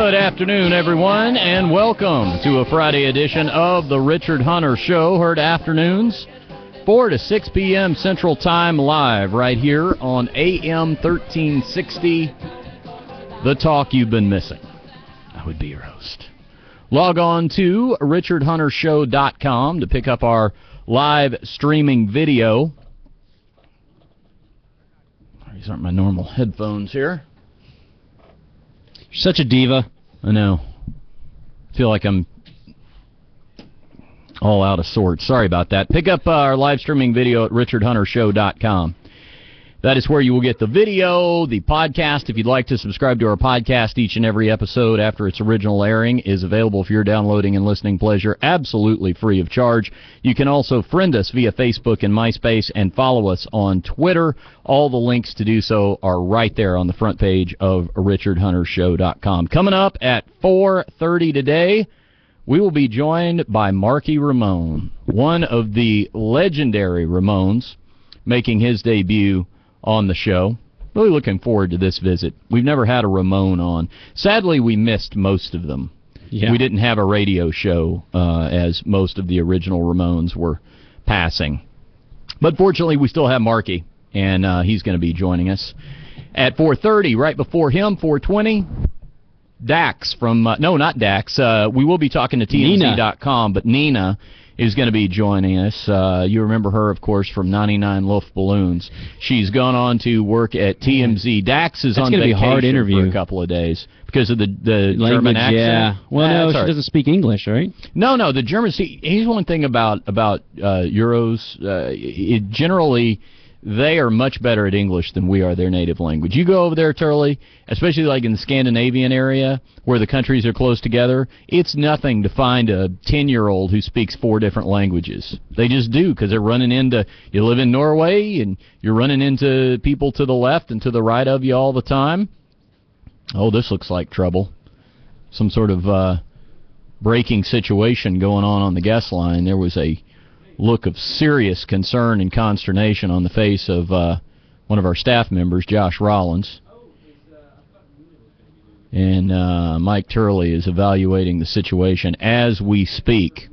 Good afternoon, everyone, and welcome to a Friday edition of the Richard Hunter Show. Heard afternoons, 4 to 6 p.m. Central Time, live right here on AM 1360, the talk you've been missing. I would be your host. Log on to richardhuntershow.com to pick up our live streaming video. These aren't my normal headphones here. You're such a diva. I know. I feel like I'm all out of sorts. Sorry about that. Pick up our live streaming video at richardhuntershow.com. That is where you will get the video, the podcast. If you'd like to subscribe to our podcast, each and every episode after its original airing is available for your downloading and listening pleasure, absolutely free of charge. You can also friend us via Facebook and MySpace and follow us on Twitter. All the links to do so are right there on the front page of richardhuntershow.com. Coming up at 4:30 today, we will be joined by Marky Ramone, one of the legendary Ramones, making his debut on the show. Really looking forward to this visit. We've never had a Ramone on. Sadly, we missed most of them. Yeah. We didn't have a radio show as most of the original Ramones were passing. But fortunately, we still have Marky, and he's going to be joining us at 4:30. Right before him, 4:20, Dax from... no, not Dax. We will be talking to TMZ.com, but Nina is going to be joining us. You remember her, of course, from 99 Luft Balloons. She's gone on to work at TMZ. Dax is on vacation hard interview for a couple of days because of the German accent. Yeah. Well, no, she doesn't speak English, right? No, the German... See, here's one thing about Euros. Generally, they are much better at English than we are their native language. You go over there, Turley, especially like in the Scandinavian area where the countries are close together, it's nothing to find a 10-year-old who speaks 4 different languages. They just do because they're running into... You live in Norway and you're running into people to the left and to the right of you all the time. Oh, this looks like trouble. Some sort of breaking situation going on the guest line. There was a look of serious concern and consternation on the face of one of our staff members, Josh Rollins. And Mike Turley is evaluating the situation as we speak.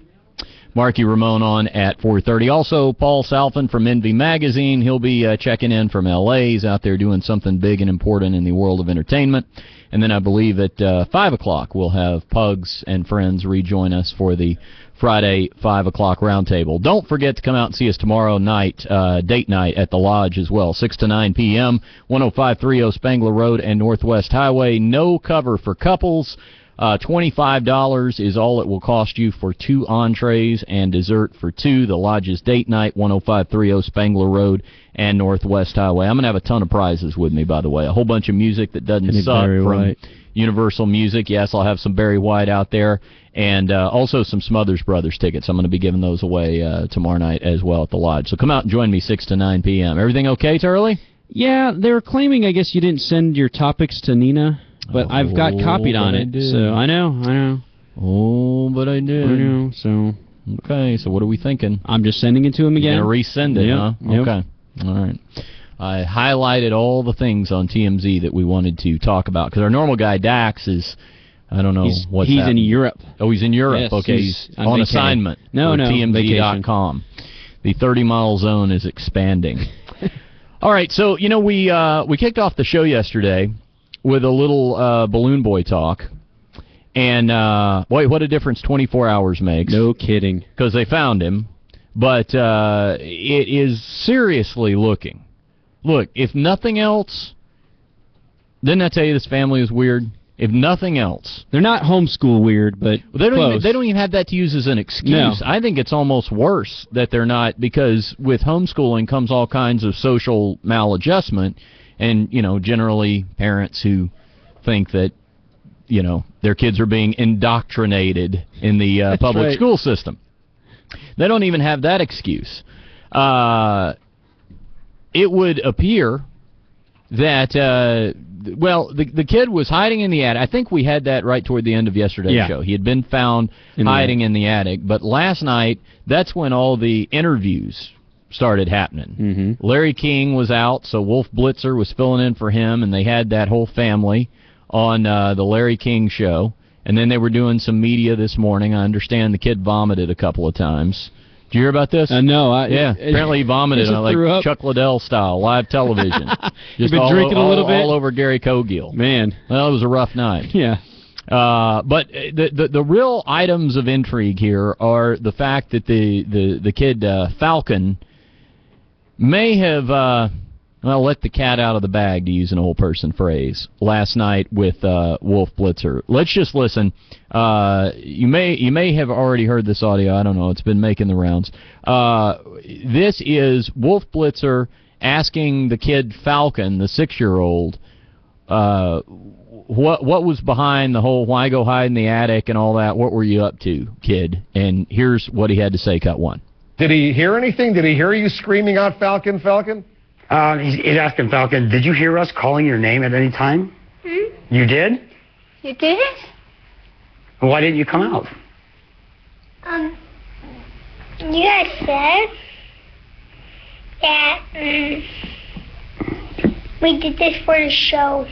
Marky Ramone on at 4:30. Also, Paul Salfin from Envy Magazine. He'll be checking in from L.A. He's out there doing something big and important in the world of entertainment. And then I believe at 5 o'clock we'll have Pugs and friends rejoin us for the Friday 5 o'clock roundtable. Don't forget to come out and see us tomorrow night, date night at the Lodge as well, 6 to 9 p.m., 10530 Spangler Road and Northwest Highway. No cover for couples. $25 is all it will cost you for 2 entrees and dessert for 2. The Lodge's date night, 10530 Spangler Road and Northwest Highway. I'm going to have a ton of prizes with me, by the way. A whole bunch of music that doesn't suck from Universal Music. Yes, I'll have some Barry White out there. And also some Smothers Brothers tickets. I'm going to be giving those away tomorrow night as well at the Lodge. So come out and join me 6 to 9 p.m. Everything okay, Turley? Yeah, they were claiming, I guess, you didn't send your topics to Nina, but I've got copied on it. So I know. Oh, but I did. I know, so... Okay, so what are we thinking? I'm just sending it to him again. You're going to resend it, huh? Yep. Okay. All right. I highlighted all the things on TMZ that we wanted to talk about, because our normal guy, Dax, is... I don't know what's He's happening. in Europe. Oh, he's in Europe. Yes, okay, he's on assignment for TMZ.com. The 30-mile zone is expanding. All right, so, you know, we kicked off the show yesterday with a little Balloon Boy talk. And, boy, what a difference 24 hours makes. No kidding. Because they found him. But it is seriously looking. Look, if nothing else, didn't I tell you this family is weird? If nothing else. They're not homeschool weird, but they don't even have that to use as an excuse. No. I think it's almost worse that they're not, because with homeschooling comes all kinds of social maladjustment, and, you know, generally parents who think that, you know, their kids are being indoctrinated in the public school system. They don't even have that excuse. It would appear that... well, the kid was hiding in the attic. I think we had that right toward the end of yesterday's show. He had been found hiding in the attic. But last night, that's when all the interviews started happening. Larry King was out, so Wolf Blitzer was filling in for him, and they had that whole family on the Larry King show. And then they were doing some media this morning. I understand the kid vomited a couple of times. Did you hear about this? No. Apparently he vomited like Chuck Liddell style, live television. Just been drinking a little bit? All over Gary Cogill. Man. Well, it was a rough night. Yeah. But the real items of intrigue here are the fact that the kid Falcon may have let the cat out of the bag, to use an old person phrase, last night with Wolf Blitzer. Let's just listen. You may have already heard this audio. I don't know. It's been making the rounds. This is Wolf Blitzer asking the kid Falcon, the 6-year-old, what was behind the whole why go hide in the attic and all that. What were you up to, kid? And here's what he had to say, cut one. Did he hear anything? Did he hear you screaming out, Falcon, Falcon? He's asking Falcon, did you hear us calling your name at any time? You did? You did? Why didn't you come out? You guys said that we did this for the show.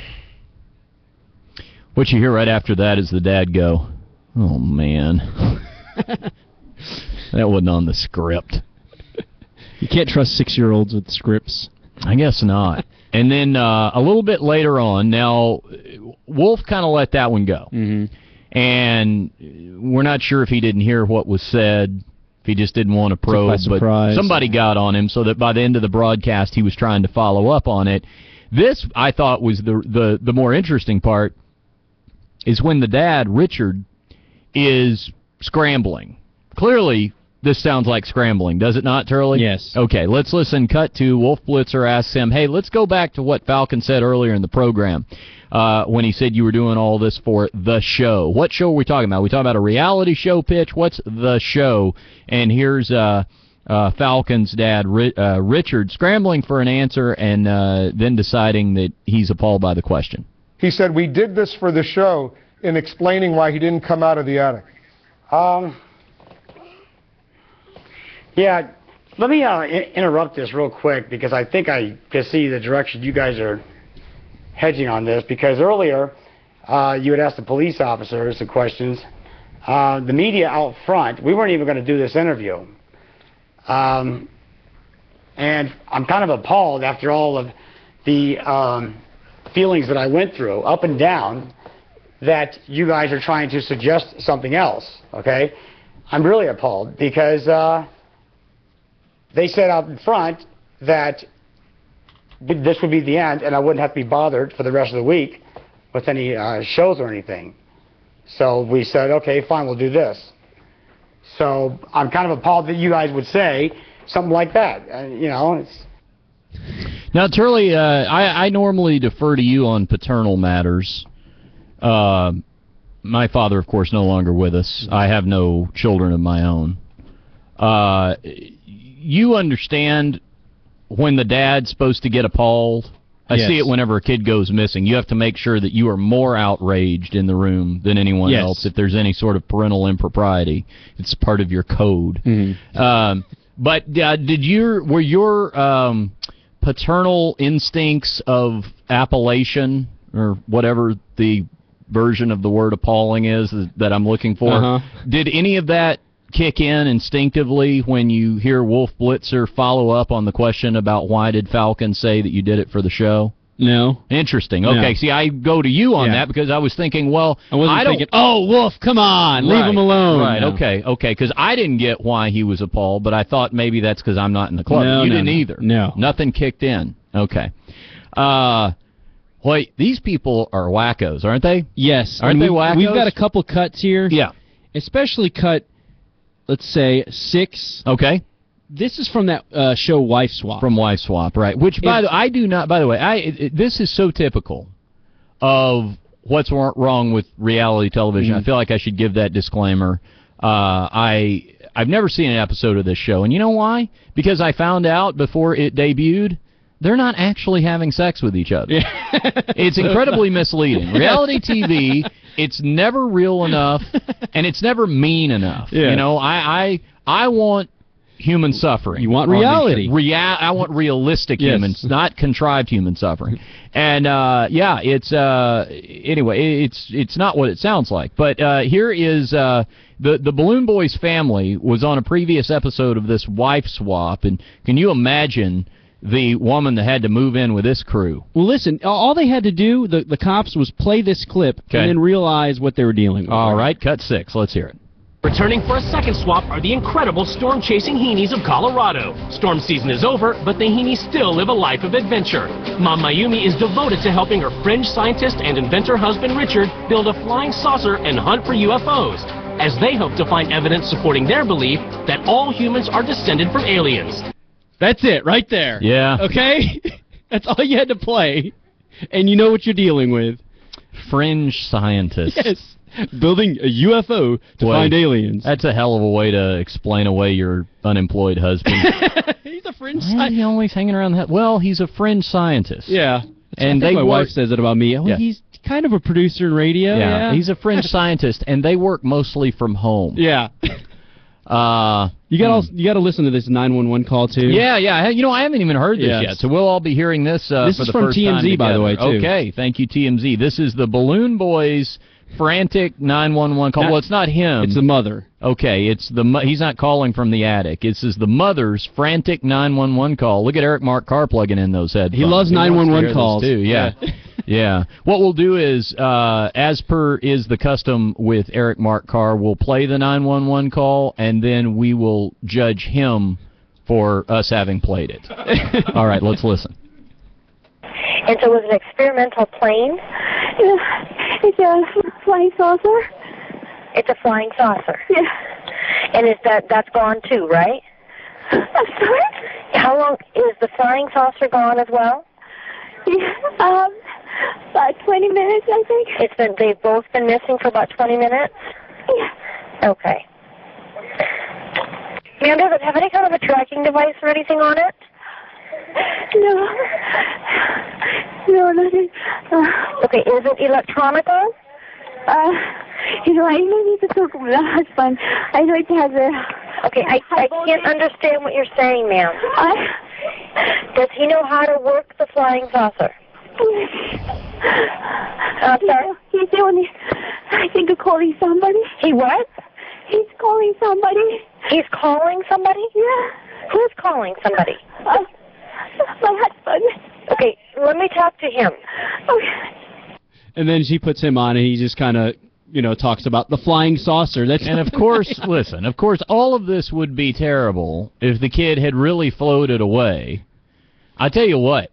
What you hear right after that is the dad go, oh, man. That wasn't on the script. You can't trust 6-year-olds with scripts. I guess not. And then a little bit later on, now, Wolf kind of let that one go. Mm-hmm. And we're not sure if he didn't hear what was said, if he just didn't want to probe, but somebody got on him so that by the end of the broadcast he was trying to follow up on it. This, I thought, was the more interesting part, is when the dad, Richard, is scrambling. Clearly, this sounds like scrambling, does it not, Turley? Yes. Okay, let's listen. Cut to Wolf Blitzer asks him, hey, let's go back to what Falcon said earlier in the program when he said you were doing all this for the show. What show are we talking about? Are we talking about a reality show pitch? What's the show? And here's Falcon's dad, Richard, scrambling for an answer and then deciding that he's appalled by the question. He said, we did this for the show, in explaining why he didn't come out of the attic. Yeah, let me interrupt this real quick because I think I can see the direction you guys are hedging on this. Because earlier, you had asked the police officers the questions. The media out front, we weren't even going to do this interview. And I'm kind of appalled after all of the feelings that I went through, up and down, that you guys are trying to suggest something else, okay? I'm really appalled because they said out in front that this would be the end and I wouldn't have to be bothered for the rest of the week with any shows or anything. So we said, okay, fine, we'll do this. So I'm kind of appalled that you guys would say something like that. You know, it's... Now, Turley, I normally defer to you on paternal matters. My father, of course, no longer with us. I have no children of my own. You understand when the dad's supposed to get appalled? I see it whenever a kid goes missing. You have to make sure that you are more outraged in the room than anyone else if there's any sort of parental impropriety. It's part of your code. Mm-hmm. But were your paternal instincts of appellation, or whatever the version of the word appalling is that I'm looking for, did any of that kick in instinctively when you hear Wolf Blitzer follow up on the question about why did Falcon say that you did it for the show? No. Interesting. Okay, No. See, I go to you on that because I was thinking, well, I wasn't thinking, oh, Wolf, come on, leave him alone. Right, No. okay, because I didn't get why he was appalled, but I thought maybe that's because I'm not in the club. No, you no, didn't no. either. No. Nothing kicked in. Okay. Wait, these people are wackos, aren't they? Yes. Aren't they wackos? We've got a couple cuts here. Yeah. Especially cut, let's say, 6. Okay. This is from that show Wife Swap. From Wife Swap, right. Which, by the way, this is so typical of what's wrong with reality television. I feel like I should give that disclaimer. I've never seen an episode of this show, and you know why? Because I found out before it debuted, they're not actually having sex with each other. It's incredibly misleading. Reality TV, it's never real enough, and it's never mean enough. Yeah. You know, I want human suffering. You want reality. I want realistic Yes. humans, not contrived human suffering. And yeah, it's anyway, it's not what it sounds like. But here is the Balloon Boys family was on a previous episode of this wife swap, and can you imagine the woman that had to move in with this crew? Well, listen, all they had to do, the cops, was play this clip and then realize what they were dealing with. All right, cut 6. Let's hear it. Returning for a second swap are the incredible storm-chasing Heenies of Colorado. Storm season is over, but the Heenies still live a life of adventure. Mom Mayumi is devoted to helping her fringe scientist and inventor husband Richard build a flying saucer and hunt for UFOs, as they hope to find evidence supporting their belief that all humans are descended from aliens. That's it, right there. Yeah. Okay? That's all you had to play, and you know what you're dealing with. Fringe scientists. Yes. Building a UFO to find aliens. That's a hell of a way to explain away your unemployed husband. He's a fringe Why is scientist. he always hanging around that? Well, he's a fringe scientist. Yeah. And I think my they wife work- says it about me. Oh, Yeah. he's kind of a producer in radio. Yeah. He's a fringe scientist, and they work mostly from home. Yeah. You got to listen to this 911 call too. Yeah. I haven't even heard this Yes. yet, so we'll all be hearing this This for is the from first time TMZ, by the together. way, too. Okay, thank you, TMZ. This is the Balloon Boys' frantic 911 call. Well, it's not him. It's the mother. Okay, it's he's not calling from the attic. This is the mother's frantic 911 call. Look at Eric Mark Carr plugging in those headphones. He loves wants to 911 hear calls. those too. Yeah. Yeah. What we'll do is, as per is the custom with Eric Mark Carr, we'll play the 911 call, and then we will judge him for us having played it. All right, let's listen. And so it was an experimental plane? Yeah, it's a flying saucer. It's a flying saucer. Yeah. And that's gone too, right? I'm sorry? How long is the flying saucer gone as well? Yeah, about 20 minutes, I think. They've both been missing for about 20 minutes? Yeah. Okay. Ma'am, does it have any kind of a tracking device or anything on it? No. No, nothing. Okay, is it electronical? I need to talk with the husband. I know it has a... Okay, I can't understand what you're saying, ma'am. Does he know how to work the flying saucer? Sorry? He's only, I think, calling somebody. He what? He's calling somebody. He's calling somebody? Yeah. Who's calling somebody? My husband. Okay, let me talk to him. Okay. And then she puts him on, and he just kind of, talks about the flying saucer. And of course, listen, all of this would be terrible if the kid had really floated away. I tell you what.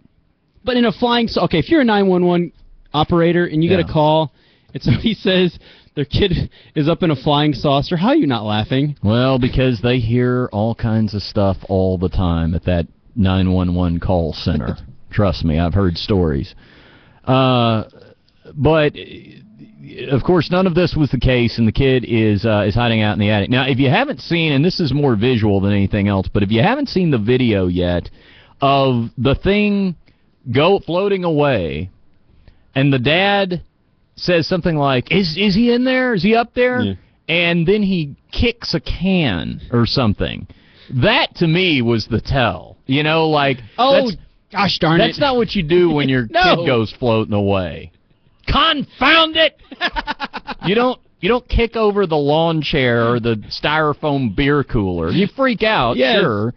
But in a flying saucer, okay, if you're a 911 operator and you get a call and somebody says their kid is up in a flying saucer, how are you not laughing? Well, because they hear all kinds of stuff all the time at that 911 call center. Trust me, I've heard stories. But of course, none of this was the case, and the kid is hiding out in the attic. Now, if you haven't seen, and this is more visual than anything else, but if you haven't seen the video yet of the thing floating away, and the dad says something like, "Is he in there? Is he up there?" Yeah. And then he kicks a can or something. That to me was the tell. Oh, gosh darn it! That's not what you do when your No. kid goes floating away. Confound it! You don't kick over the lawn chair or the styrofoam beer cooler. You freak out, Yes. sure.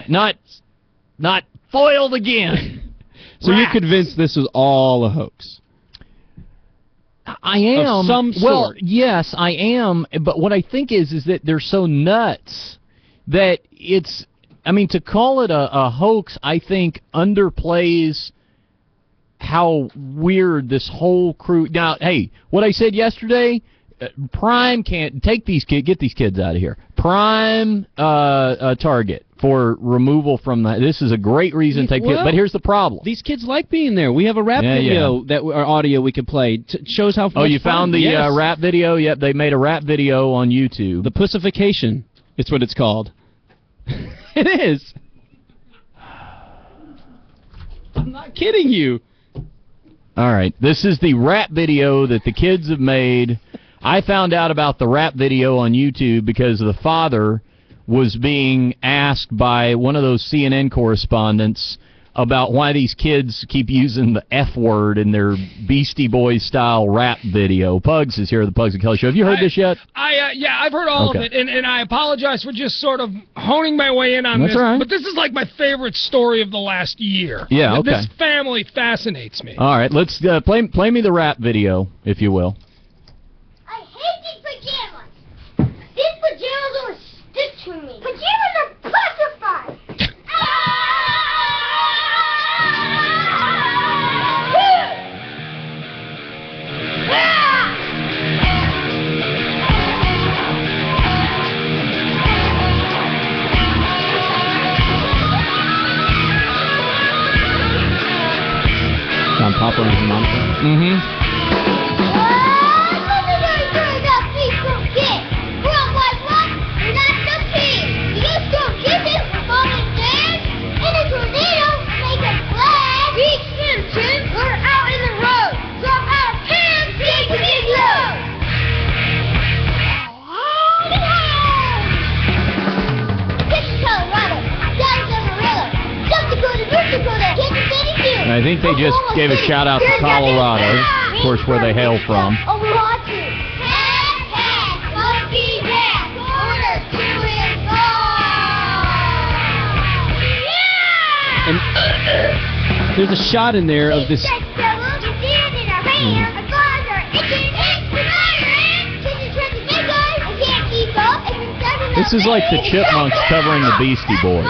Not foiled again. So you're convinced this was all a hoax? I am. Of some Well, sort. yes, I am. But what I think is that they're so nuts that it's. I mean, to call it a hoax, I think underplays how weird this whole crew. Now, hey, what I said yesterday, Prime can't get these kids out of here. Prime target for removal from the. This is a great reason to take kids. But here's the problem. These kids like being there. We have a rap video or audio we could play. Shows how. Oh, you much fun. found the Yes. rap video? Yep, they made a rap video on YouTube. The pussification. It's what it's called. It is. I'm not kidding you. All right, this is the rap video that the kids have made. I found out about the rap video on YouTube because the father was being asked by one of those CNN correspondents about why these kids keep using the F word in their Beastie Boys style rap video. Pugs is here at the Pugs and Kelly Show. Have you heard this yet? Yeah, I've heard all of it, and I apologize for just sort of honing my way in on this. Right. But this is like my favorite story of the last year. Yeah, okay. This family fascinates me. All right, let's play me the rap video, if you will. I hate these pajamas. These pajamas are a stitch for me. Pajamas are petrified. John Popper and Monica. Mm-hmm. I think they just gave a shout out to Colorado, of course, where they hail from. And there's a shot in there of this. This is like the Chipmunks covering the Beastie Boys.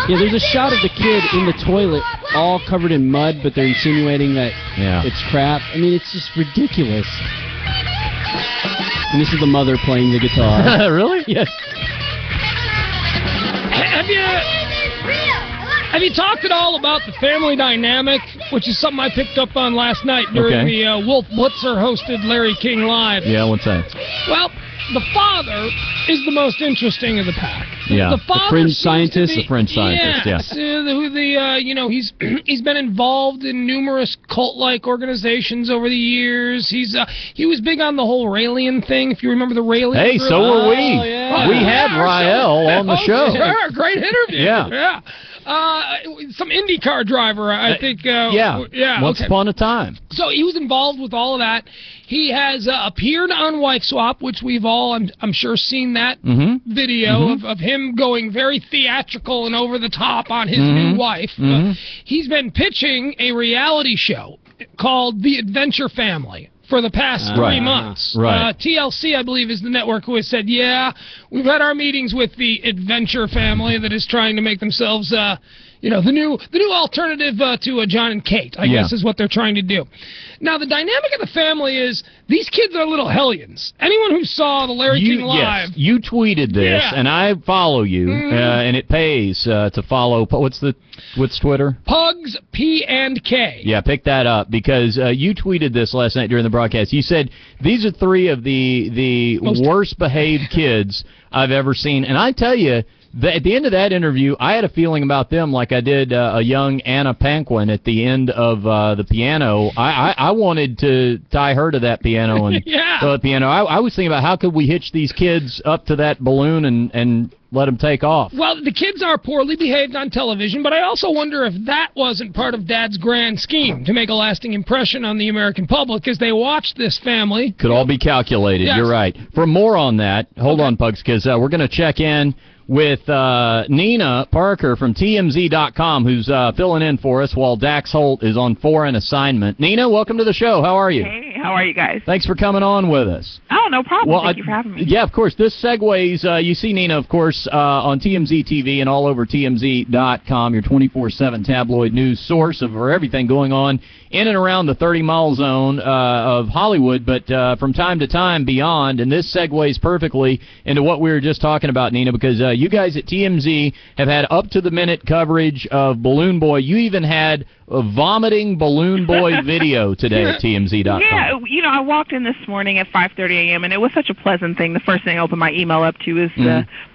Yeah, there's a shot of the kid in the toilet, all covered in mud, but they're insinuating that it's crap. I mean, it's just ridiculous. And this is the mother playing the guitar. Really? Yes. Have you talked at all about the family dynamic, which is something I picked up on last night during the Wolf Blitzer hosted Larry King Live? Yeah, what's that? Well, the father is the most interesting of the pack. Yeah, the father, the fringe scientist. Yes, he's been involved in numerous cult-like organizations over the years. He was big on the whole Raelian thing. If you remember the Raelian. Hey, group. so were we. Yeah. We had Rael on the show. Sure, great interview. Yeah. Some IndyCar driver, I think. Once upon a time. So he was involved with all of that. He has appeared on Wife Swap, which we've all, I'm sure, seen that video of him going very theatrical and over the top on his new wife. He's been pitching a reality show called The Adventure Family for the past 3 months. TLC, I believe, is the network who has said, we've had our meetings with the Adventure Family that is trying to make themselves, the new alternative to John and Kate, I guess, is what they're trying to do. Now, the dynamic of the family is these kids are little hellions. Anyone who saw the Larry King Live. Yes, you tweeted this, and I follow you, and it pays to follow. What's Twitter? Pugs P&K. Yeah, pick that up because you tweeted this last night during the broadcast. You said these are 3 of the worst behaved kids I've ever seen, and I tell you. At the end of that interview, I had a feeling about them like I did a young Anna Paquin at the end of the piano. I wanted to tie her to that piano and throw the piano. I was thinking about how could we hitch these kids up to that balloon and let them take off. Well, the kids are poorly behaved on television, but I also wonder if that wasn't part of Dad's grand scheme to make a lasting impression on the American public as they watch this family. Could all be calculated. Yes. You're right. For more on that, hold on, Pugs, because we're going to check in with Nina Parker from TMZ.com, who's filling in for us while Dax Holt is on foreign assignment. Nina, welcome to the show. How are you? Hey, how are you guys? Thanks for coming on with us. Oh, no problem. Thank you for having me. Yeah, of course. This segues. You see Nina, of course, on TMZ TV and all over TMZ.com, your 24/7 tabloid news source for everything going on in and around the 30-mile zone of Hollywood, but from time to time beyond. And this segues perfectly into what we were just talking about, Nina, because you guys at TMZ have had up-to-the-minute coverage of Balloon Boy. You even had a vomiting Balloon Boy video today at TMZ.com. Yeah, I walked in this morning at 5:30 a.m., and it was such a pleasant thing. The first thing I opened my email up to is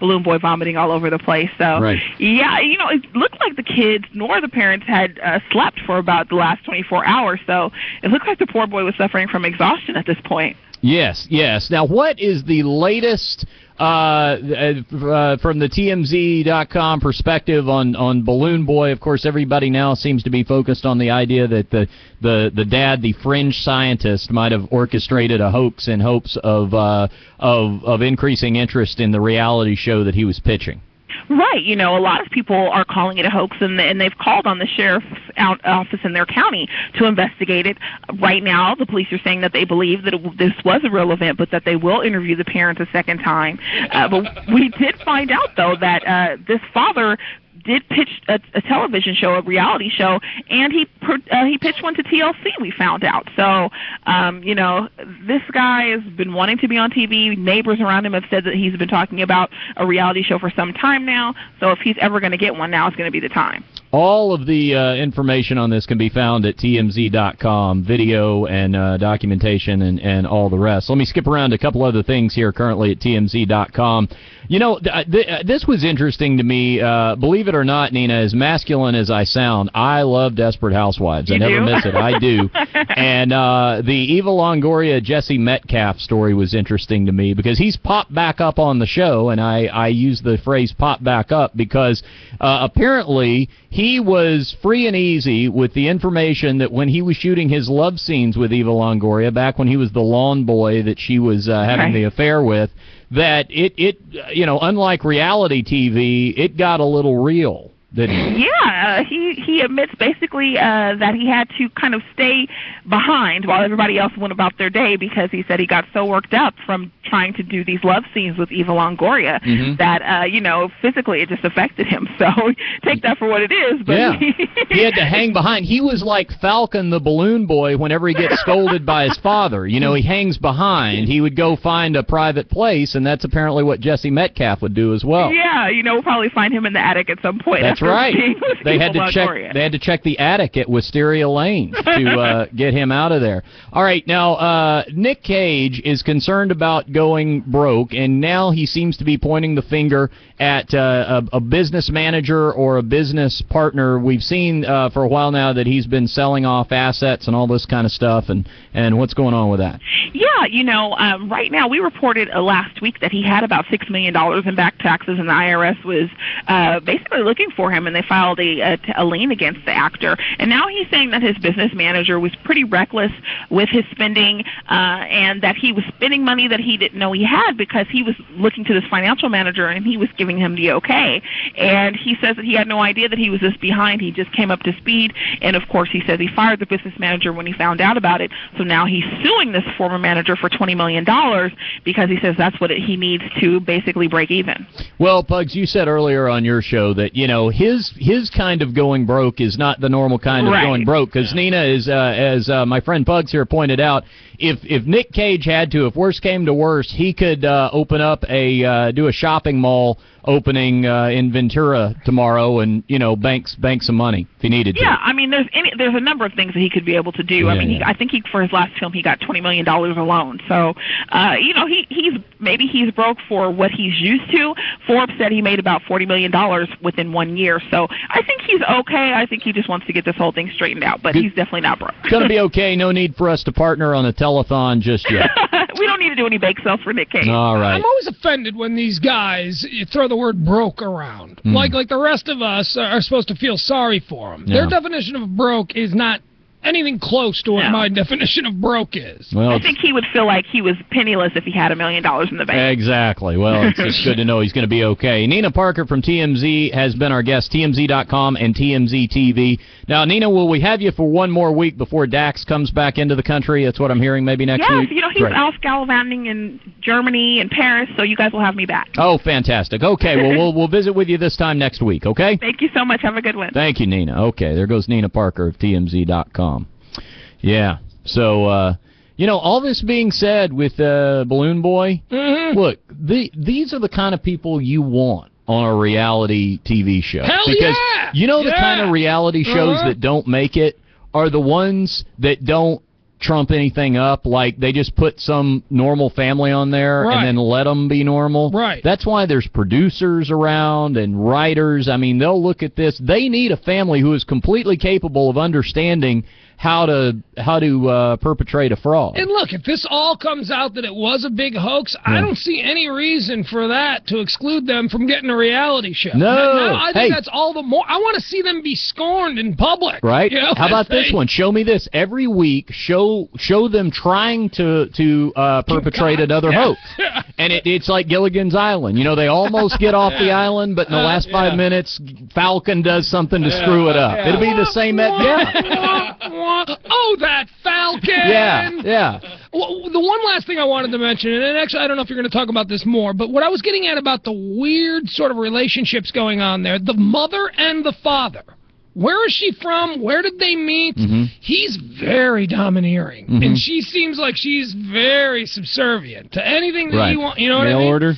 Balloon Boy vomiting all over the place. So, yeah, it looked like the kids nor the parents had slept for about the last 24 hours. So it looked like the poor boy was suffering from exhaustion at this point. Yes. Now, what is the latest from the TMZ.com perspective on Balloon Boy, of course, everybody now seems to be focused on the idea that the dad, the fringe scientist, might have orchestrated a hoax in hopes of increasing interest in the reality show that he was pitching. Right. You know, a lot of people are calling it a hoax, and they've called on the sheriff's office in their county to investigate it. Right now, the police are saying that they believe that this was a real event, but that they will interview the parents a second time. But we did find out, though, that this father did pitch a television show, a reality show, and he pitched one to TLC, we found out. So, you know, this guy has been wanting to be on TV. Neighbors around him have said that he's been talking about a reality show for some time now. So if he's ever going to get one, now is going to be the time. All of the information on this can be found at TMZ.com, video and documentation and all the rest. Let me skip around a couple other things here currently at TMZ.com. You know, this was interesting to me. Believe it or not, Nina, as masculine as I sound, I love Desperate Housewives. I never miss it. I do. And the Eva Longoria, Jesse Metcalf story was interesting to me because he's popped back up on the show, and I use the phrase pop back up because apparently he was free and easy with the information that when he was shooting his love scenes with Eva Longoria, back when he was the lawn boy that she was having the affair with, that it you know, unlike reality TV, it got a little real. Yeah, he admits basically that he had to kind of stay behind while everybody else went about their day because he said he got so worked up from trying to do these love scenes with Eva Longoria that, you know, physically it just affected him. So take that for what it is. But yeah, he had to hang behind. He was like Falcon the Balloon Boy whenever he gets scolded by his father. You know, he hangs behind. He would go find a private place, and that's apparently what Jesse Metcalf would do as well. Yeah, you know, we'll probably find him in the attic at some point. That's right. They had to check the attic at Wisteria Lane to get him out of there. All right, now Nick Cage is concerned about going broke, and now he seems to be pointing the finger at a business manager or a business partner. We've seen for a while now that he's been selling off assets and all this kind of stuff, and what's going on with that? Yeah, you know, right now we reported last week that he had about $6 million in back taxes, and the IRS was basically looking for him, and they filed a lien against the actor. And now he's saying that his business manager was pretty reckless with his spending and that he was spending money that he didn't know he had because he was looking to this financial manager and he was giving him the okay. And he says that he had no idea that he was this behind. He just came up to speed. And, of course, he says he fired the business manager when he found out about it. So now he's suing this former manager for $20 million because he says that's what he needs to basically break even. Well, Pugs, you said earlier on your show that, you know, his kind of going broke is not the normal kind of going broke because Nina is, as my friend Pugs here pointed out, if Nick Cage had to, if worse came to worse, he could open up do a shopping mall opening in Ventura tomorrow and, you know, bank some money if he needed to. Yeah, I mean, there's a number of things that he could be able to do. I mean, I think for his last film he got $20 million alone. So, you know, he's broke for what he's used to. Forbes said he made about $40 million within 1 year. So I think he's okay. I think he just wants to get this whole thing straightened out, but he's definitely not broke. It's going to be okay. No need for us to partner on a telethon just yet. We don't need to do any bake sales for Nick Cage. All right. I'm always offended when these guys throw the word broke around. Like the rest of us are supposed to feel sorry for them. Their definition of broke is not anything close to what my definition of broke is. Well, I think he would feel like he was penniless if he had $1 million in the bank. Exactly. Well, it's just good to know he's going to be okay. Nina Parker from TMZ has been our guest, TMZ.com and TMZ TV. Now, Nina, will we have you for one more week before Dax comes back into the country? That's what I'm hearing, maybe next week? Yes, you know, he's out gallivanting in Germany and Paris, so you guys will have me back. Oh, fantastic. Okay, well, we'll visit with you this time next week, okay? Thank you so much. Have a good one. Thank you, Nina. Okay, there goes Nina Parker of TMZ.com. Yeah, so, you know, all this being said with Balloon Boy, look, these are the kind of people you want on a reality TV show. Hell because yeah! You know the kind of reality shows that don't make it are the ones that don't trump anything up, like they just put some normal family on there and then let them be normal. Right. That's why there's producers around and writers. I mean, they'll look at this. They need a family who is completely capable of understanding how to perpetrate a fraud. And look, if this all comes out that it was a big hoax, I don't see any reason for that to exclude them from getting a reality show. No, I think that's all the more. I want to see them be scorned in public. Right? You know, how about this one? Show me this every week. Show them trying to perpetrate another hoax, and it's like Gilligan's Island. You know, they almost get off the island, but in the last 5 minutes, Falcon does something to screw it up. It'll be the same. Oh, that Falcon! Yeah. Well, the one last thing I wanted to mention, and actually I don't know if you're going to talk about this more, but what I was getting at about the weird sort of relationships going on there, the mother and the father. Where is she from? Where did they meet? He's very domaneering, and she seems like she's very subservient to anything that he wants. You know what I mean? Mail order.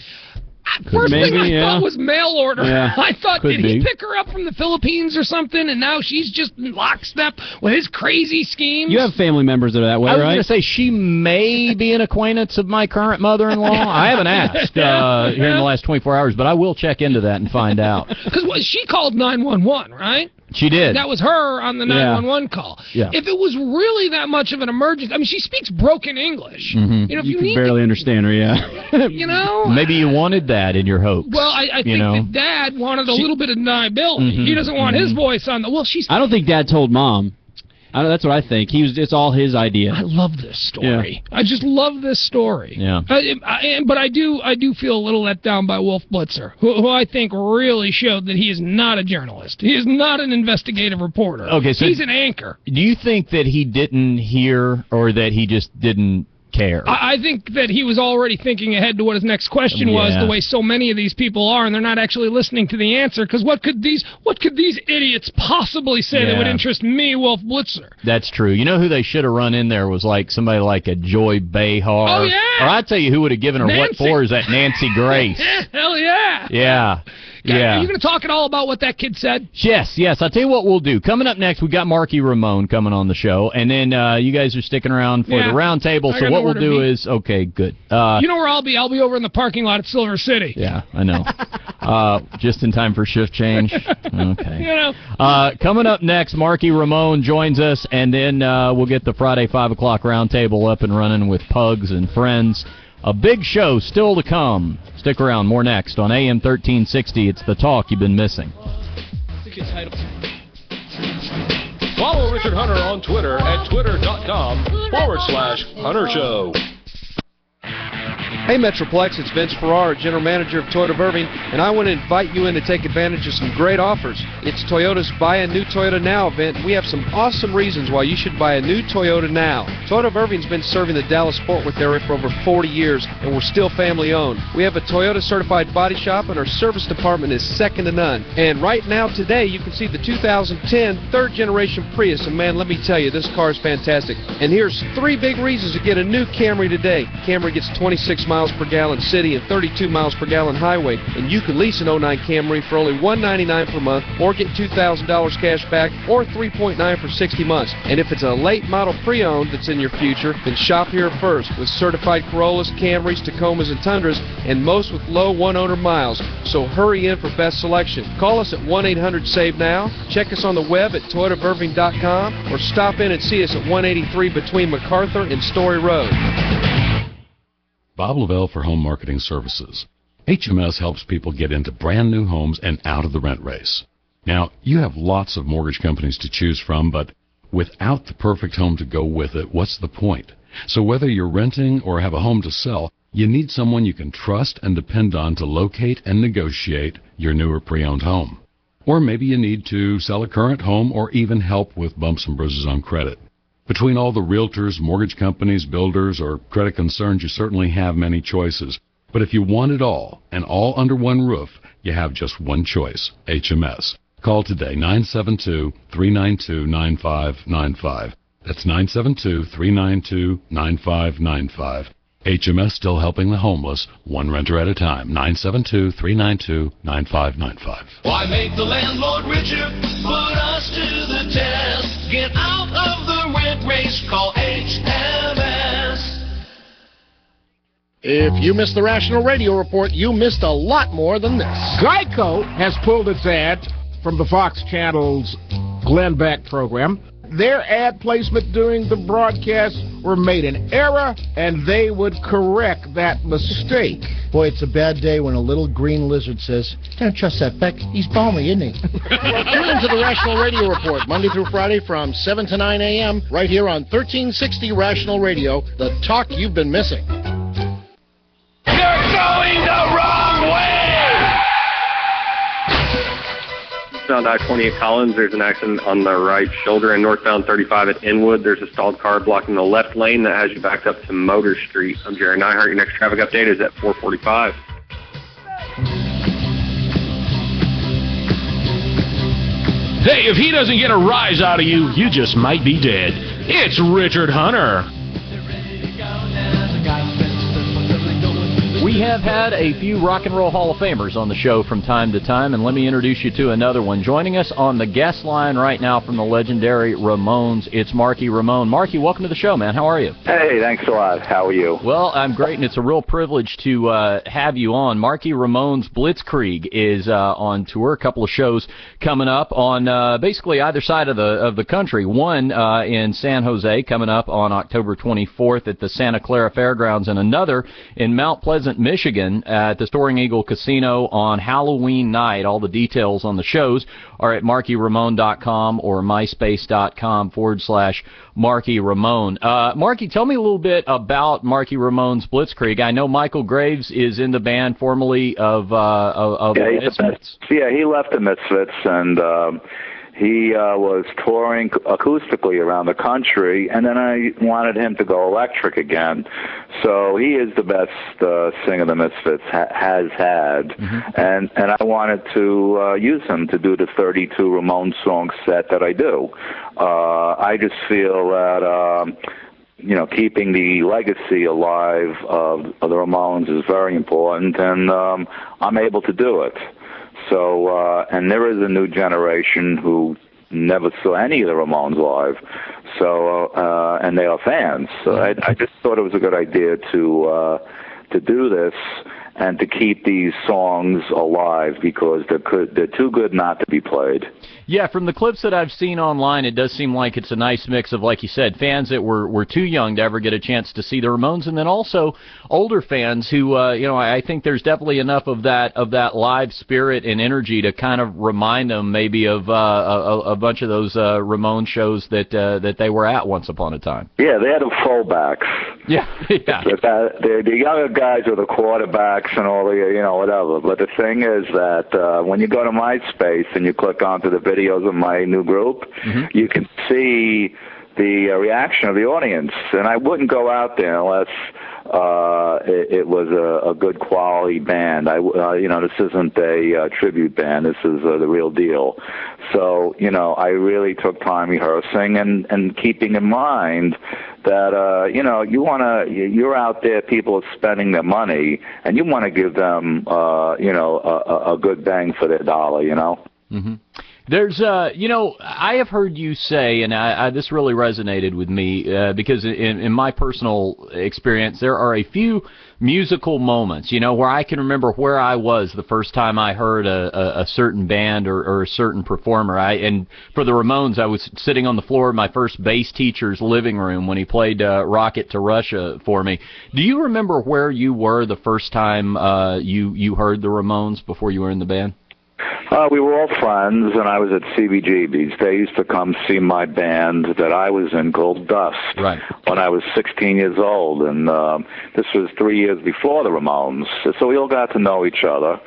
First thing I thought was mail order. Yeah. I thought, did he pick her up from the Philippines or something, and now she's just in lockstep with his crazy schemes? You have family members that are that way, right? I was going to say, she may be an acquaintance of my current mother-in-law. I haven't asked here in the last 24 hours, but I will check into that and find out. Because she called 911, right? She did. That was her on the 911 call. Yeah. If it was really that much of an emergency, I mean, she speaks broken English. You know, if you can barely understand her, you know? Maybe you wanted that in your hoax. Well, I think that Dad wanted a little bit of deniability. He doesn't want his voice on the... Well, I don't think Dad told Mom. That's what I think. It's all his idea. I love this story. Yeah. I just love this story. Yeah. But I do feel a little let down by Wolf Blitzer, who I think really showed that he is not a journalist. He is not an investigative reporter. Okay, so he's an anchor. Do you think that he didn't hear, or that he just didn't care? I think that he was already thinking ahead to what his next question was, the way so many of these people are, and they're not actually listening to the answer, because what could these idiots possibly say that would interest me, Wolf Blitzer? That's true. You know who they should have run in there was somebody like a Joy Behar. Oh, yeah. Or I tell you who would have given her what for is that Nancy Grace. Hell yeah. Yeah. Are you going to talk at all about what that kid said? Yes. I'll tell you what we'll do. Coming up next, we got Marky Ramone coming on the show, and then you guys are sticking around for the round table. So what we'll do is, okay, good. You know where I'll be? I'll be over in the parking lot at Silver City. Yeah, I know. Just in time for shift change. Okay. You know. Coming up next, Marky Ramone joins us, and then we'll get the Friday 5 o'clock round table up and running with Pugs and friends. A big show still to come. Stick around. More next on AM 1360. It's the talk you've been missing. Follow Richard Hunter on Twitter at twitter.com/Hunter Show. Hey Metroplex, it's Vince Farrar, General Manager of Toyota of Irving, and I want to invite you in to take advantage of some great offers. It's Toyota's Buy a New Toyota Now event. We have some awesome reasons why you should buy a new Toyota now. Toyota of Irving's been serving the Dallas-Fort Worth area for over 40 years, and we're still family-owned. We have a Toyota-certified body shop, and our service department is second to none. And right now, today, you can see the 2010 third-generation Prius, and man, let me tell you, this car is fantastic. And here's 3 big reasons to get a new Camry today. Camry gets 26 miles per gallon city and 32 miles per gallon highway, and you can lease an 09 Camry for only $199 per month, or get $2,000 cash back, or $3.9 for 60 months. And if it's a late model pre-owned that's in your future, then shop here first with certified Corollas, Camrys, Tacomas, and Tundras, and most with low one-owner miles. So hurry in for best selection. Call us at 1-800-SAVE-NOW. Check us on the web at toyotaofirving.com, or stop in and see us at 183 between MacArthur and Story Road. Bob Lavelle for Home Marketing Services. HMS helps people get into brand new homes and out of the rent race. Now, you have lots of mortgage companies to choose from, but without the perfect home to go with it, what's the point? So whether you're renting or have a home to sell, you need someone you can trust and depend on to locate and negotiate your newer pre-owned home. Or maybe you need to sell a current home or even help with bumps and bruises on credit. Between all the realtors, mortgage companies, builders, or credit concerns, you certainly have many choices. But if you want it all, and all under one roof, you have just one choice, HMS. Call today, 972-392-9595. That's 972-392-9595. HMS still helping the homeless, one renter at a time. 972-392-9595. Why make the landlord richer? Put us to the test. Get out of the rent race. Call HMS. If you missed the Rational Radio Report, you missed a lot more than this. Geico has pulled its ad from the Fox Channel's Glenn Beck program. their ad placement during the broadcast were made in error, and they would correct that mistake. Boy, it's a bad day when a little green lizard says, "Don't trust that Beck. He's balmy, isn't he?" Well, tune into the Rational Radio Report, Monday through Friday from 7 to 9 a.m., right here on 1360 Rational Radio, the talk you've been missing. You're going the wrong way! Eastbound I-28 Collins, there's an accident on the right shoulder, and northbound 35 at Inwood, there's a stalled car blocking the left lane that has you backed up to Motor Street. I'm Jerry Nyhart. Your next traffic update is at 4:45. Hey, if he doesn't get a rise out of you, you just might be dead. It's Richard Hunter. We have had a few Rock and Roll Hall of Famers on the show from time to time, and let me introduce you to another one. Joining us on the guest line right now from the legendary Ramones, it's Marky Ramone. Marky, welcome to the show, man. How are you? Hey, thanks a lot. How are you? Well, I'm great, and it's a real privilege to have you on. Marky Ramone's Blitzkrieg is on tour. A couple of shows coming up on basically either side of the country. One in San Jose coming up on October 24th at the Santa Clara Fairgrounds, and another in Mount Pleasant, Michigan at the Soaring Eagle Casino on Halloween night. All the details on the shows are at MarkyRamone.com or MySpace.com/Marky Ramone. Marky, tell me a little bit about Marky Ramone's Blitzkrieg. I know Michael Graves is in the band formerly of the Misfits. Yeah, he left the Misfits, and he was touring acoustically around the country, and then I wanted him to go electric again. So he is the best singer the Misfits has had, and I wanted to use him to do the 32 Ramones song set that I do. I just feel that keeping the legacy alive of the Ramones is very important, and I'm able to do it. So, and there is a new generation who never saw any of the Ramones live, so and they are fans. So I just thought it was a good idea to do this and to keep these songs alive because they're too good not to be played. Yeah, from the clips that I've seen online, it does seem like it's a nice mix of, like you said, fans that were too young to ever get a chance to see the Ramones, and then also older fans who, I think there's definitely enough of that live spirit and energy to kind of remind them maybe of a bunch of those Ramones shows that they were at once upon a time. Yeah, they had the fullbacks. Yeah, yeah. The younger guys are the quarterbacks and all the, whatever. But the thing is that when you go to MySpace and you click onto the videos of my new group, you can see the reaction of the audience. And I wouldn't go out there unless it was a good quality band. This isn't a tribute band. This is the real deal. So, I really took time rehearsing and keeping in mind that, you're out there, people are spending their money, and you want to give them, a good bang for their dollar, There's, I have heard you say, and this really resonated with me, because in my personal experience, there are a few musical moments, where I can remember where I was the first time I heard a certain band or a certain performer. And for the Ramones, I was sitting on the floor of my first bass teacher's living room when he played Rocket to Russia for me. Do you remember where you were the first time you heard the Ramones before you were in the band? We were all friends, and I was at CBGB's. They used to come see my band that I was in called Dust when I was 16 years old, and this was 3 years before the Ramones. So we all got to know each other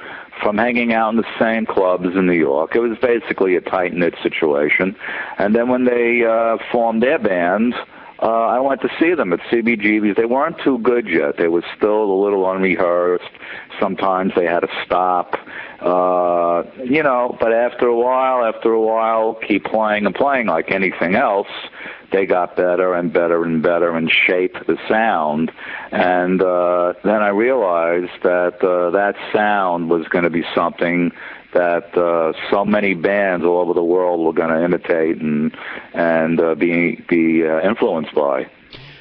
from hanging out in the same clubs in New York. It was basically a tight-knit situation. And then when they formed their band, I went to see them at CBGB's. They weren't too good yet. They were still a little unrehearsed. Sometimes they had to stop. But after a while, keep playing and playing like anything else, they got better and better and better and shaped the sound. And then I realized that that sound was going to be something that so many bands all over the world were going to imitate and be influenced by.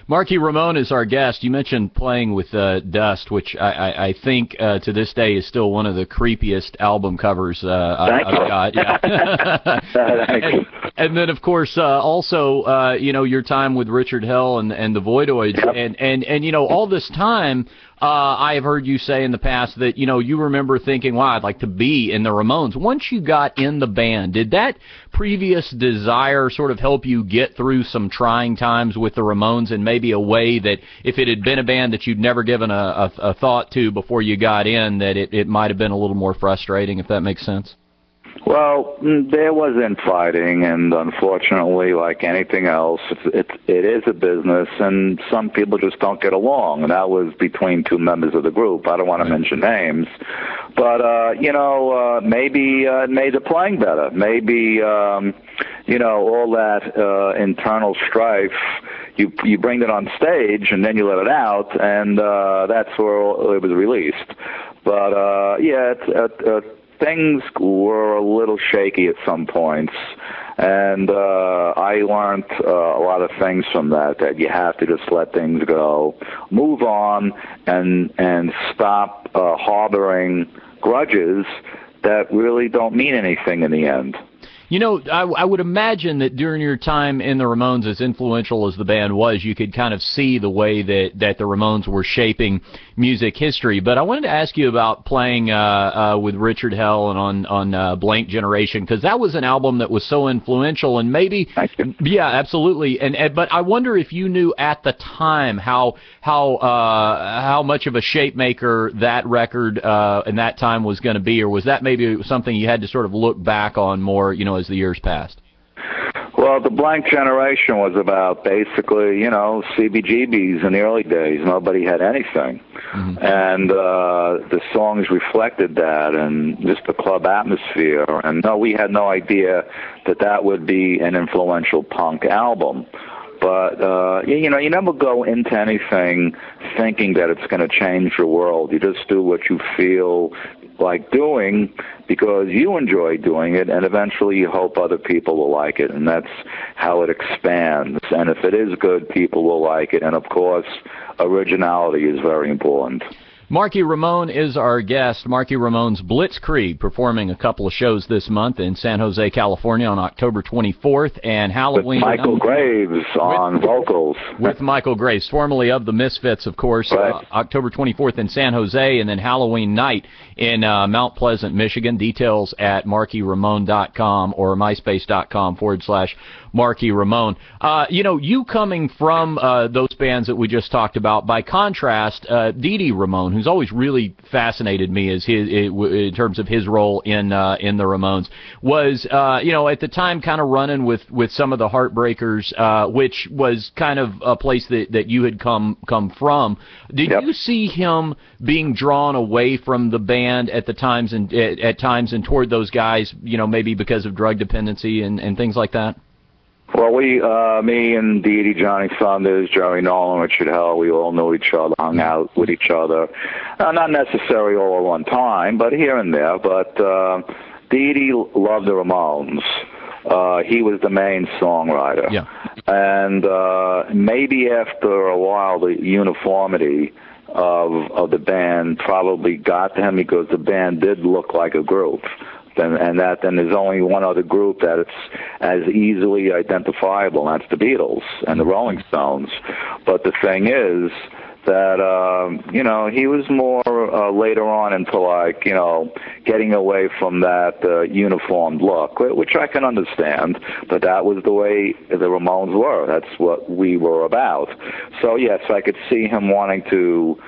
Marky Ramone is our guest. You mentioned playing with Dust, which I think to this day is still one of the creepiest album covers I've got. Yeah. And then, of course, also, your time with Richard Hell and the Voidoids. Yep. And all this time, I have heard you say in the past that, you remember thinking, wow, I'd like to be in the Ramones. Once you got in the band, did that previous desire sort of help you get through some trying times with the Ramones in maybe a way that if it had been a band that you'd never given a thought to before you got in, that it might have been a little more frustrating, if that makes sense? Well, there was infighting, and unfortunately, like anything else, it is a business, and some people just don't get along, and that was between two members of the group. I don't want to mention names, but, maybe it made the playing better. Maybe, all that internal strife, you bring it on stage, and then you let it out, and that's where it was released. But, things were a little shaky at some points, and I learned a lot of things from that you have to just let things go, move on, and stop harboring grudges that really don't mean anything in the end. I would imagine that during your time in the Ramones, as influential as the band was, you could kind of see the way that the Ramones were shaping music history. But I wanted to ask you about playing with Richard Hell and on Blank Generation, because that was an album that was so influential, and maybe, yeah, absolutely. But I wonder if you knew at the time how much of a shape maker that record in that time was going to be, or was that maybe something you had to sort of look back on more, as the years passed? Well, the Blank Generation was about basically, CBGBs in the early days. Nobody had anything. Mm-hmm. And the songs reflected that, and just the club atmosphere. And no, we had no idea that would be an influential punk album. But, you never go into anything thinking that it's going to change your world. You just do what you feel like doing because you enjoy doing it, and eventually you hope other people will like it, and that's how it expands. And if it is good, people will like it, and of course, originality is very important. Marky Ramone is our guest. Marky Ramone's Blitzkrieg, performing a couple of shows this month in San Jose, California on October 24th, and Halloween. With Michael Graves on vocals. With Michael Graves, formerly of the Misfits, of course, right. October 24th in San Jose, and then Halloween night in Mount Pleasant, Michigan. Details at markyramone.com or myspace.com/Marky Ramone. You coming from those bands that we just talked about, by contrast, Dee Dee Ramone, who's always really fascinated me as in terms of his role in the Ramones, was at the time kind of running with some of the Heartbreakers, which was kind of a place that you had come from. Did you see him being drawn away from the band at times and toward those guys, maybe because of drug dependency and things like that? Well, me and Dee Dee, Johnny Thunders, Jerry Nolan, Richard Hell, we all knew each other, hung out with each other. Not necessarily all at one time, but here and there. But Dee Dee loved the Ramones. He was the main songwriter. Yeah. And maybe after a while, the uniformity of the band probably got to him, because the band did look like a group. And there's only one other group that it's as easily identifiable, and that's the Beatles and the Rolling Stones. But the thing is that, he was more later on into getting away from that uniformed look, which I can understand, but that was the way the Ramones were. That's what we were about. So, yes, I could see him wanting to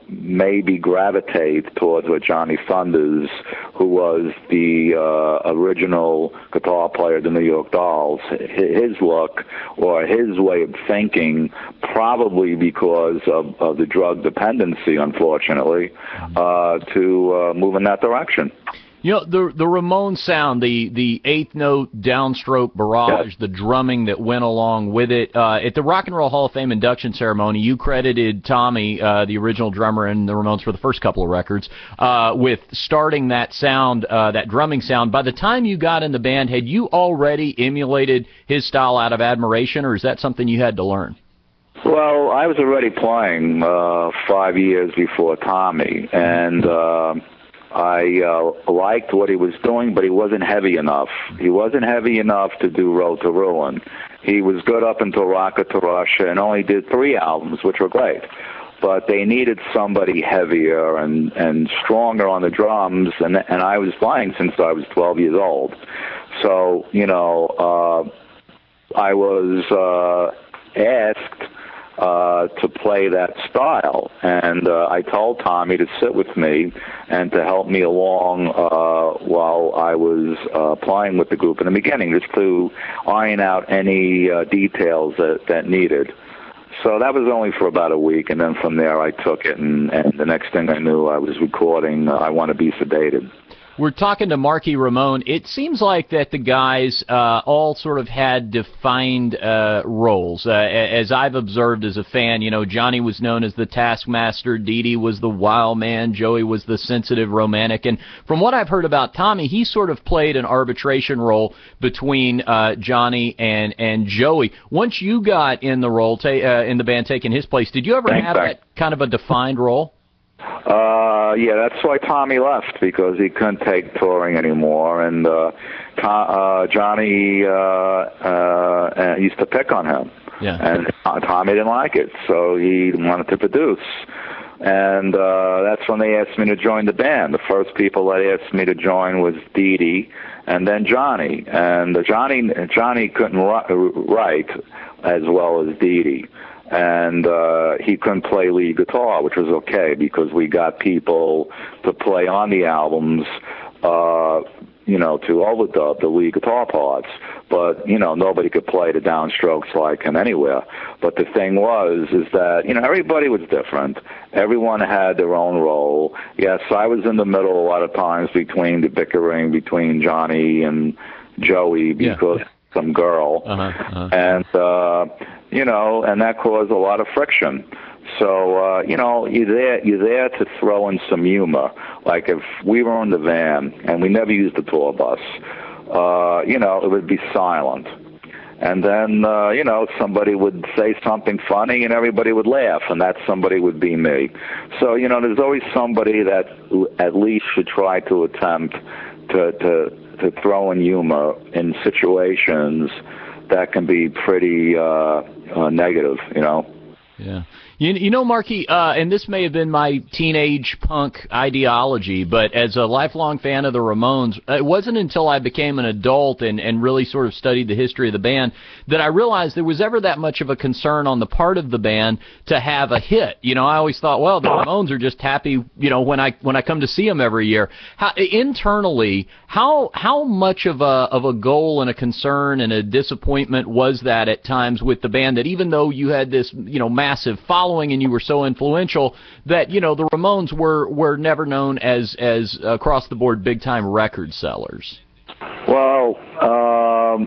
maybe gravitate towards what Johnny Thunders, who was the original guitar player of the New York Dolls, his look or his way of thinking, probably because of the drug dependency, unfortunately, to move in that direction. The Ramones sound, the eighth note downstroke barrage, the drumming that went along with it. At the Rock and Roll Hall of Fame induction ceremony, you credited Tommy, the original drummer in the Ramones for the first couple of records, with starting that sound, that drumming sound. By the time you got in the band, had you already emulated his style out of admiration, or is that something you had to learn? Well, I was already playing 5 years before Tommy, and I liked what he was doing, but he wasn't heavy enough. He wasn't heavy enough to do Road to Ruin. He was good up until Rocket to Russia and only did 3 albums, which were great. But they needed somebody heavier and stronger on the drums, and I was playing since I was 12 years old. So, you know, I was asked to play that style, and I told Tommy to sit with me and to help me along while I was playing with the group in the beginning, just to iron out any details that needed. So that was only for about a week, and then from there I took it, and the next thing I knew I was recording I Want to Be Sedated. We're talking to Marky Ramone. It seems like that the guys all sort of had defined roles. As I've observed as a fan, you know, Johnny was known as the taskmaster, Dee Dee was the wild man, Joey was the sensitive romantic, and from what I've heard about Tommy, he sort of played an arbitration role between Johnny and Joey. Once you got in the role, in the band, taking his place, did you ever have that kind of a defined role? Yeah, that's why Tommy left, because he couldn't take touring anymore, and Johnny used to pick on him. Yeah. And Tommy didn't like it, so he wanted to produce. And that's when they asked me to join the band. The first people that asked me to join was Dee Dee and then Johnny. And Johnny couldn't write as well as Dee Dee. And he couldn't play lead guitar, which was okay because we got people to play on the albums, you know, to overdub the lead guitar parts. But, you know, nobody could play the downstrokes like him anywhere. But the thing is that, you know, everybody was different. Everyone had their own role. Yes, I was in the middle a lot of times between the bickering between Johnny and Joey because some girl. And, you know, and that caused a lot of friction. So, you know, you're there to throw in some humor. Like if we were in the van and we never used the tour bus, you know, it would be silent. And then, you know, somebody would say something funny and everybody would laugh, and that somebody would be me. So, you know, there's always somebody that at least should try to attempt to throw in humor in situations that can be pretty negative, you know. Yeah. You know, Marky, and this may have been my teenage punk ideology, but as a lifelong fan of the Ramones, it wasn't until I became an adult and really sort of studied the history of the band that I realized there was ever that much of a concern on the part of the band to have a hit. You know, I always thought, well, the Ramones are just happy, you know, when I come to see them every year. Internally, how much of a goal and a concern and a disappointment was that at times with the band, that even though you had this, you know, massive following and you were so influential, that, you know, the Ramones were never known as across the board big time record sellers? Well,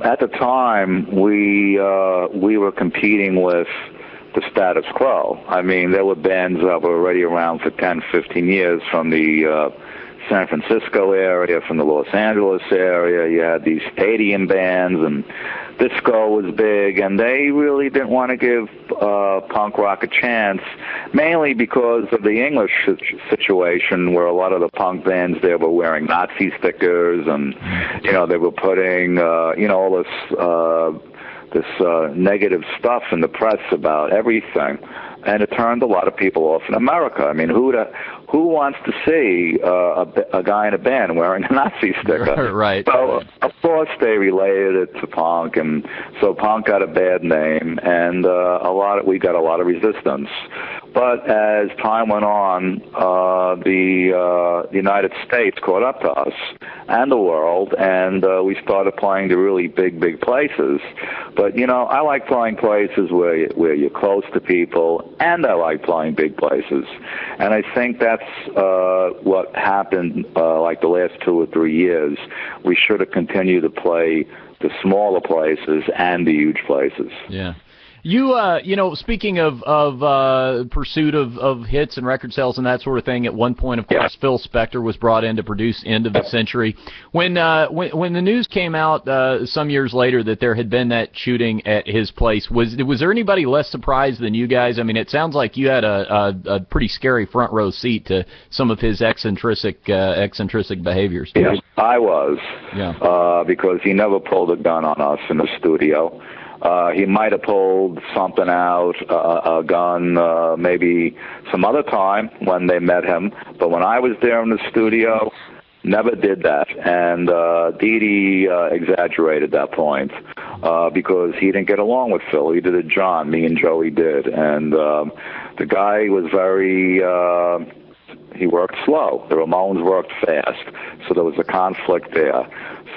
at the time we were competing with the status quo. I mean, there were bands that were already around for 10, 15 years from the San Francisco area, from the Los Angeles area. You had these stadium bands, and disco was big, and they really didn't want to give punk rock a chance, mainly because of the English situation, where a lot of the punk bands there were wearing Nazi stickers, and, you know, they were putting, you know, all this negative stuff in the press about everything. And it turned a lot of people off in America. I mean, who wants to see a guy in a band wearing a Nazi sticker? Right. So, of course, they related it to punk, and so punk got a bad name, and we got a lot of resistance. But as time went on, the United States caught up to us and the world, and we started playing to really big places. But, you know, I like playing places where you're close to people, and I like playing big places. And I think that's what happened like the last 2 or 3 years. We should have continued to play the smaller places and the huge places. Yeah. You know, speaking of pursuit of hits and record sales and that sort of thing, at one point, of course, Phil Spector was brought in to produce End of the Century. When the news came out some years later that there had been that shooting at his place, was there anybody less surprised than you guys? I mean, it sounds like you had a pretty scary front row seat to some of his eccentric behaviors. Yeah, I was. Yeah. Because he never pulled a gun on us in the studio. He might have pulled something out, a gun, maybe some other time when they met him. But when I was there in the studio, never did that. And Dee Dee exaggerated that point because he didn't get along with Phil. He did it John. Me and Joey did. And the guy was very... he worked slow. The Ramones worked fast. So there was a conflict there.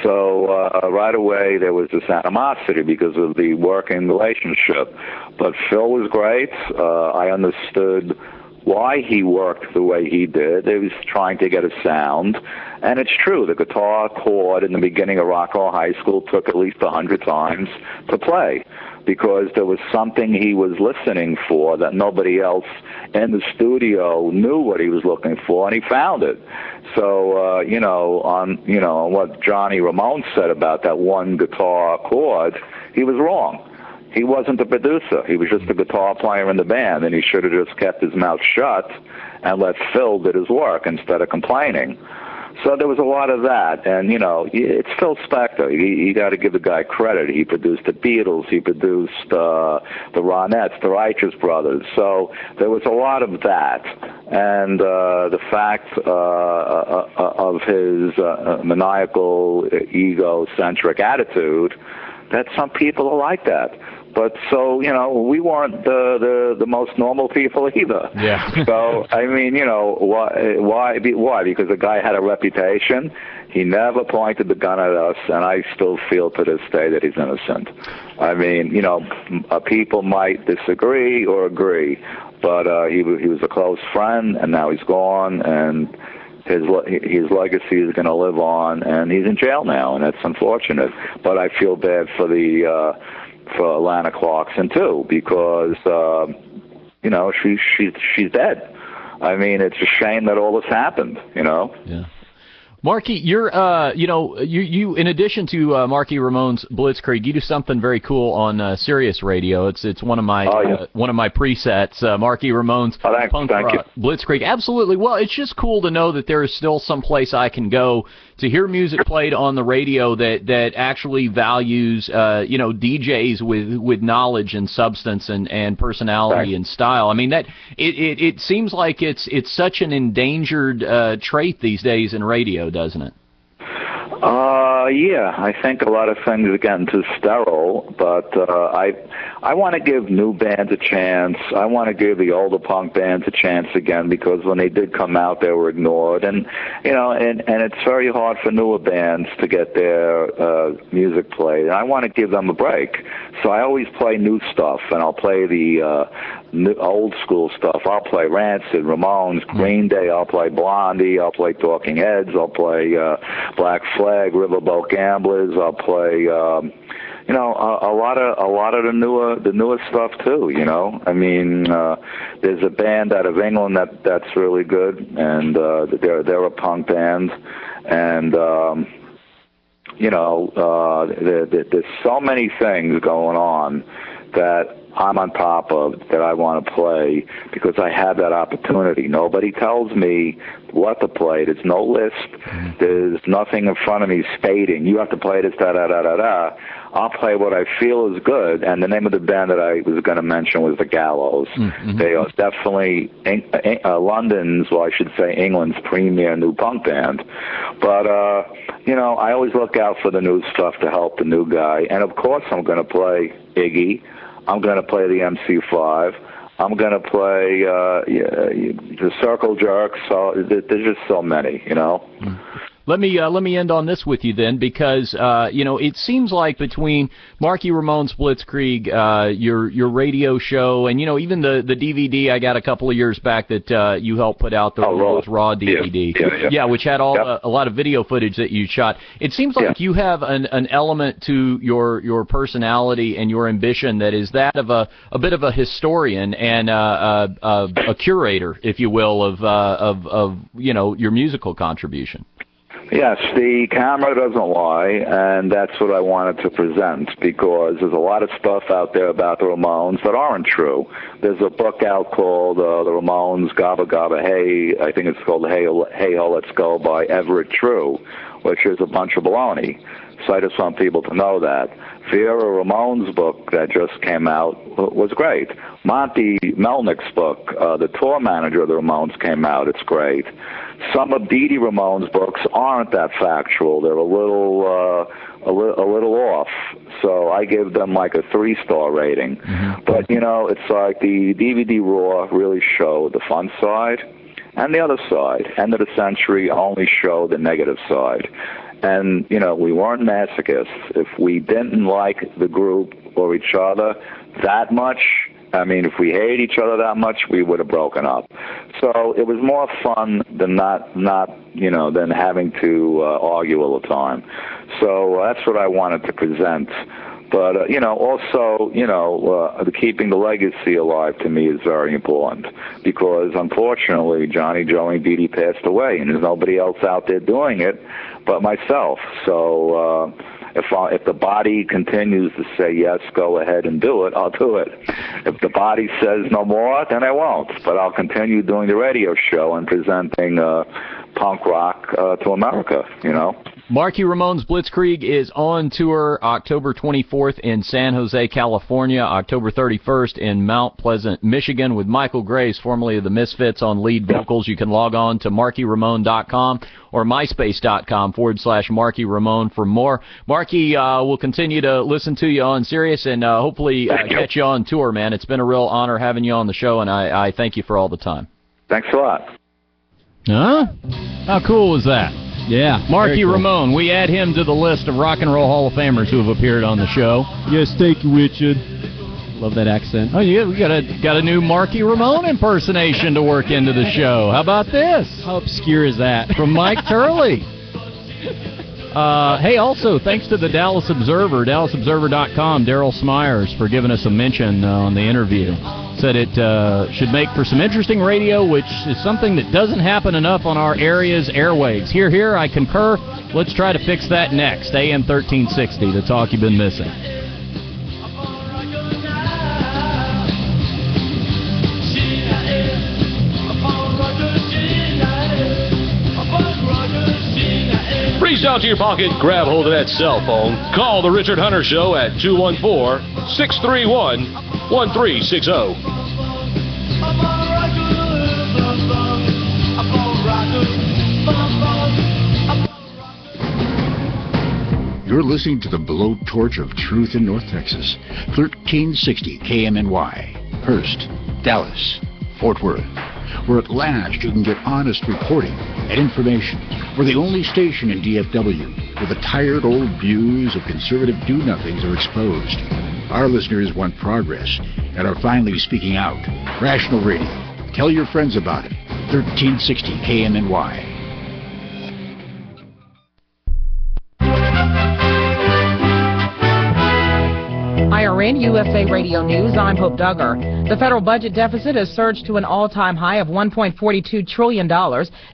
So right away there was this animosity because of the working relationship. But Phil was great. I understood why he worked the way he did. He was trying to get a sound. And it's true, the guitar chord in the beginning of Rock Hall High School took at least 100 times to play because there was something he was listening for that nobody else in the studio knew what he was looking for, and he found it. So, on what Johnny Ramone said about that one guitar chord, he was wrong. He wasn't the producer. He was just a guitar player in the band, and he should have just kept his mouth shut and let Phil do his work instead of complaining. So there was a lot of that, and, it's Phil Spector. You got to give the guy credit. He produced the Beatles. He produced the Ronettes, the Righteous Brothers. So there was a lot of that, and the fact of his maniacal, egocentric attitude, that some people are like that. But so, we weren't the most normal people either. Yeah. So, I mean, why? Because the guy had a reputation. He never pointed the gun at us, and I still feel to this day that he's innocent. I mean, people might disagree or agree, but he was a close friend, and now he's gone, and his legacy is going to live on, and he's in jail now, and that's unfortunate. But I feel bad for for Alana Clarkson too, because she's dead. I mean, it's a shame that all this happened. Yeah. Marky, you're you in addition to Marky Ramone's Blitzkrieg, you do something very cool on Sirius Radio. It's one of my one of my presets. Marky Ramone's Punk Rock Blitzkrieg. Absolutely. Well, it's just cool to know that there is still some place I can go to hear music played on the radio that actually values DJs with knowledge and substance and personality and style. I mean, that it seems like it's such an endangered trait these days in radio, doesn't it? Yeah, I think a lot of things are getting too sterile, but I want to give new bands a chance. I want to give the older punk bands a chance again, because when they did come out, they were ignored, and it's very hard for newer bands to get their music played. And I want to give them a break, so I always play new stuff, and I'll play the old school stuff. I'll play Rancid, Ramones, Green Day. I'll play Blondie. I'll play Talking Heads. I'll play Black Flag, Riverboat Gamblers. I'll play a lot of the newer stuff too. I mean, there's a band out of England that's really good, and they're a punk band, and there's so many things going on that I'm on top of, that I want to play, because I have that opportunity. Nobody tells me what to play. There's no list. There's nothing in front of me stating, you have to play this, da-da-da-da-da. I'll play what I feel is good, and the name of the band that I was going to mention was The Gallows. Mm-hmm. They are definitely London's, well, I should say England's premier new punk band. But, I always look out for the new stuff to help the new guy. And, of course, I'm going to play Iggy. I'm going to play the MC5. I'm going to play the Circle Jerks. So there's just so many, Let me end on this with you then, because it seems like between Marky Ramone's Blitzkrieg, your radio show, and even the DVD I got a couple of years back that you helped put out, the Raw DVD, which had a lot of video footage that you shot. It seems like you have an element to your personality and your ambition that is that of a bit of a historian and a curator, if you will, of your musical contribution. Yes, the camera doesn't lie, and that's what I wanted to present, because there's a lot of stuff out there about the Ramones that aren't true. There's a book out called The Ramones, Gabba Gabba Hey, I think it's called Hey Ho Let's Go by Everett True, which is a bunch of baloney. So I just want people to know that. Vera Ramone's book that just came out was great. Monty Melnick's book, The Tour Manager of the Ramones, came out. It's great. Some of Dee Dee Ramone's books aren't that factual. They're a little off. So I give them like a 3-star rating. Mm-hmm. But, it's like the DVD Raw really showed the fun side, and the other side. End of the Century only showed the negative side. And, we weren't masochists. If we didn't like the group or each other that much, if we hate each other that much, we would have broken up. So it was more fun than than having to argue all the time. So that's what I wanted to present. But, also, keeping the legacy alive to me is very important, because unfortunately Johnny, Joe, and Dee Dee passed away, and there's nobody else out there doing it but myself. So if the body continues to say yes, go ahead and do it, I'll do it. If the body says no more, then I won't. But I'll continue doing the radio show and presenting punk rock to America, Marky Ramone's Blitzkrieg is on tour October 24th in San Jose, California, October 31st in Mount Pleasant, Michigan, with Michael Graves, formerly of the Misfits, on lead vocals. You can log on to markyramone.com or myspace.com/Marky Ramone for more. Marky, we'll continue to listen to you on Sirius and hopefully catch you on tour, man. It's been a real honor having you on the show, and I thank you for all the time. Thanks a lot. Huh? How cool was that? Yeah. Marky Ramone. We add him to the list of Rock and Roll Hall of Famers who have appeared on the show. Yes, thank you, Richard. Love that accent. Oh, yeah, we got a new Marky Ramone impersonation to work into the show. How about this? How obscure is that? From Mike Turley. Hey, also, thanks to the Dallas Observer, DallasObserver.com, Daryl Smyers, for giving us a mention on the interview. Said it should make for some interesting radio, which is something that doesn't happen enough on our area's airwaves. Here, I concur. Let's try to fix that next. AM 1360, the talk you've been missing. Reach out to your pocket, grab hold of that cell phone. Call the Richard Hunter Show at 214-631-1360. You're listening to the blowtorch of truth in North Texas. 1360 KMNY, Hurst, Dallas, Fort Worth, where at last you can get honest reporting and information. We're the only station in DFW where the tired old views of conservative do-nothings are exposed. Our listeners want progress and are finally speaking out. Rational Radio. Tell your friends about it. 1360 KMNY. IRN USA Radio News, I'm Hope Duggar. The federal budget deficit has surged to an all-time high of $1.42 trillion.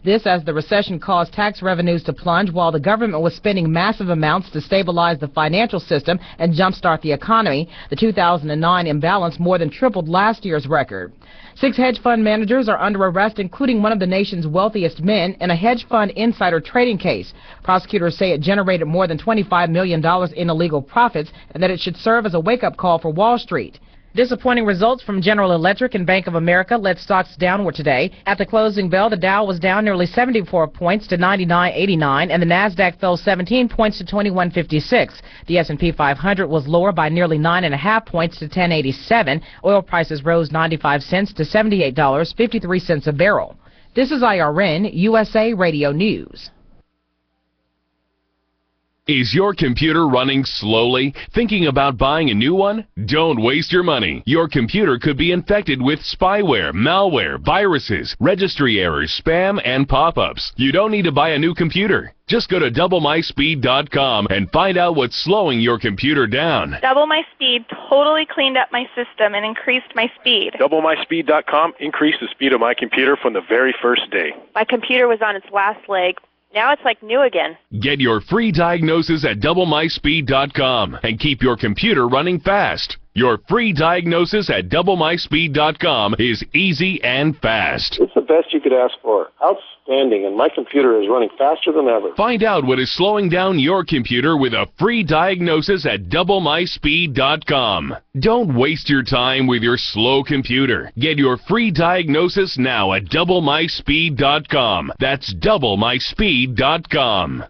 This as the recession caused tax revenues to plunge while the government was spending massive amounts to stabilize the financial system and jumpstart the economy. The 2009 imbalance more than tripled last year's record. 6 hedge fund managers are under arrest, including one of the nation's wealthiest men, in a hedge fund insider trading case. Prosecutors say it generated more than $25 million in illegal profits and that it should serve as a wake-up call for Wall Street. Disappointing results from General Electric and Bank of America led stocks downward today. At the closing bell, the Dow was down nearly 74 points to 99.89, and the Nasdaq fell 17 points to 21.56. The S&P 500 was lower by nearly 9.5 points to 10.87. Oil prices rose 95 cents to $78.53 a barrel. This is IRN USA Radio News. Is your computer running slowly? Thinking about buying a new one? Don't waste your money. Your computer could be infected with spyware, malware, viruses, registry errors, spam, and pop-ups. You don't need to buy a new computer. Just go to DoubleMySpeed.com and find out what's slowing your computer down. Double My Speed totally cleaned up my system and increased my speed. DoubleMySpeed.com increased the speed of my computer from the very first day. My computer was on its last leg. Now it's like new again. Get your free diagnosis at DoubleMySpeed.com and keep your computer running fast. Your free diagnosis at DoubleMySpeed.com is easy and fast. It's the best you could ask for. Outstanding, and my computer is running faster than ever. Find out what is slowing down your computer with a free diagnosis at DoubleMySpeed.com. Don't waste your time with your slow computer. Get your free diagnosis now at DoubleMySpeed.com. That's DoubleMySpeed.com.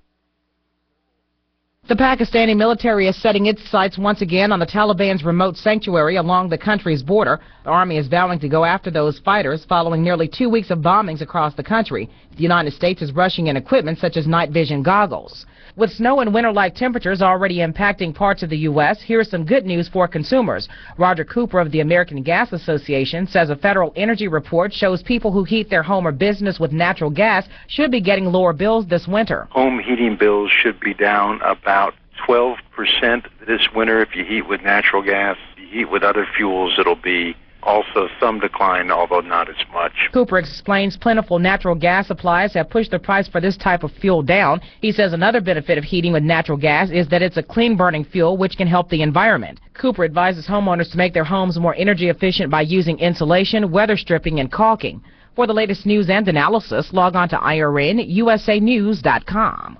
The Pakistani military is setting its sights once again on the Taliban's remote sanctuary along the country's border. The army is vowing to go after those fighters following nearly 2 weeks of bombings across the country. The United States is rushing in equipment such as night vision goggles. With snow and winter-like temperatures already impacting parts of the U.S., here's some good news for consumers. Roger Cooper of the American Gas Association says a federal energy report shows people who heat their home or business with natural gas should be getting lower bills this winter. Home heating bills should be down about 12% this winter if you heat with natural gas. If you heat with other fuels, it'll be also some decline, although not as much. Cooper explains plentiful natural gas supplies have pushed the price for this type of fuel down. He says another benefit of heating with natural gas is that it's a clean-burning fuel, which can help the environment. Cooper advises homeowners to make their homes more energy efficient by using insulation, weather stripping, and caulking. For the latest news and analysis, log on to IRNUSAnews.com.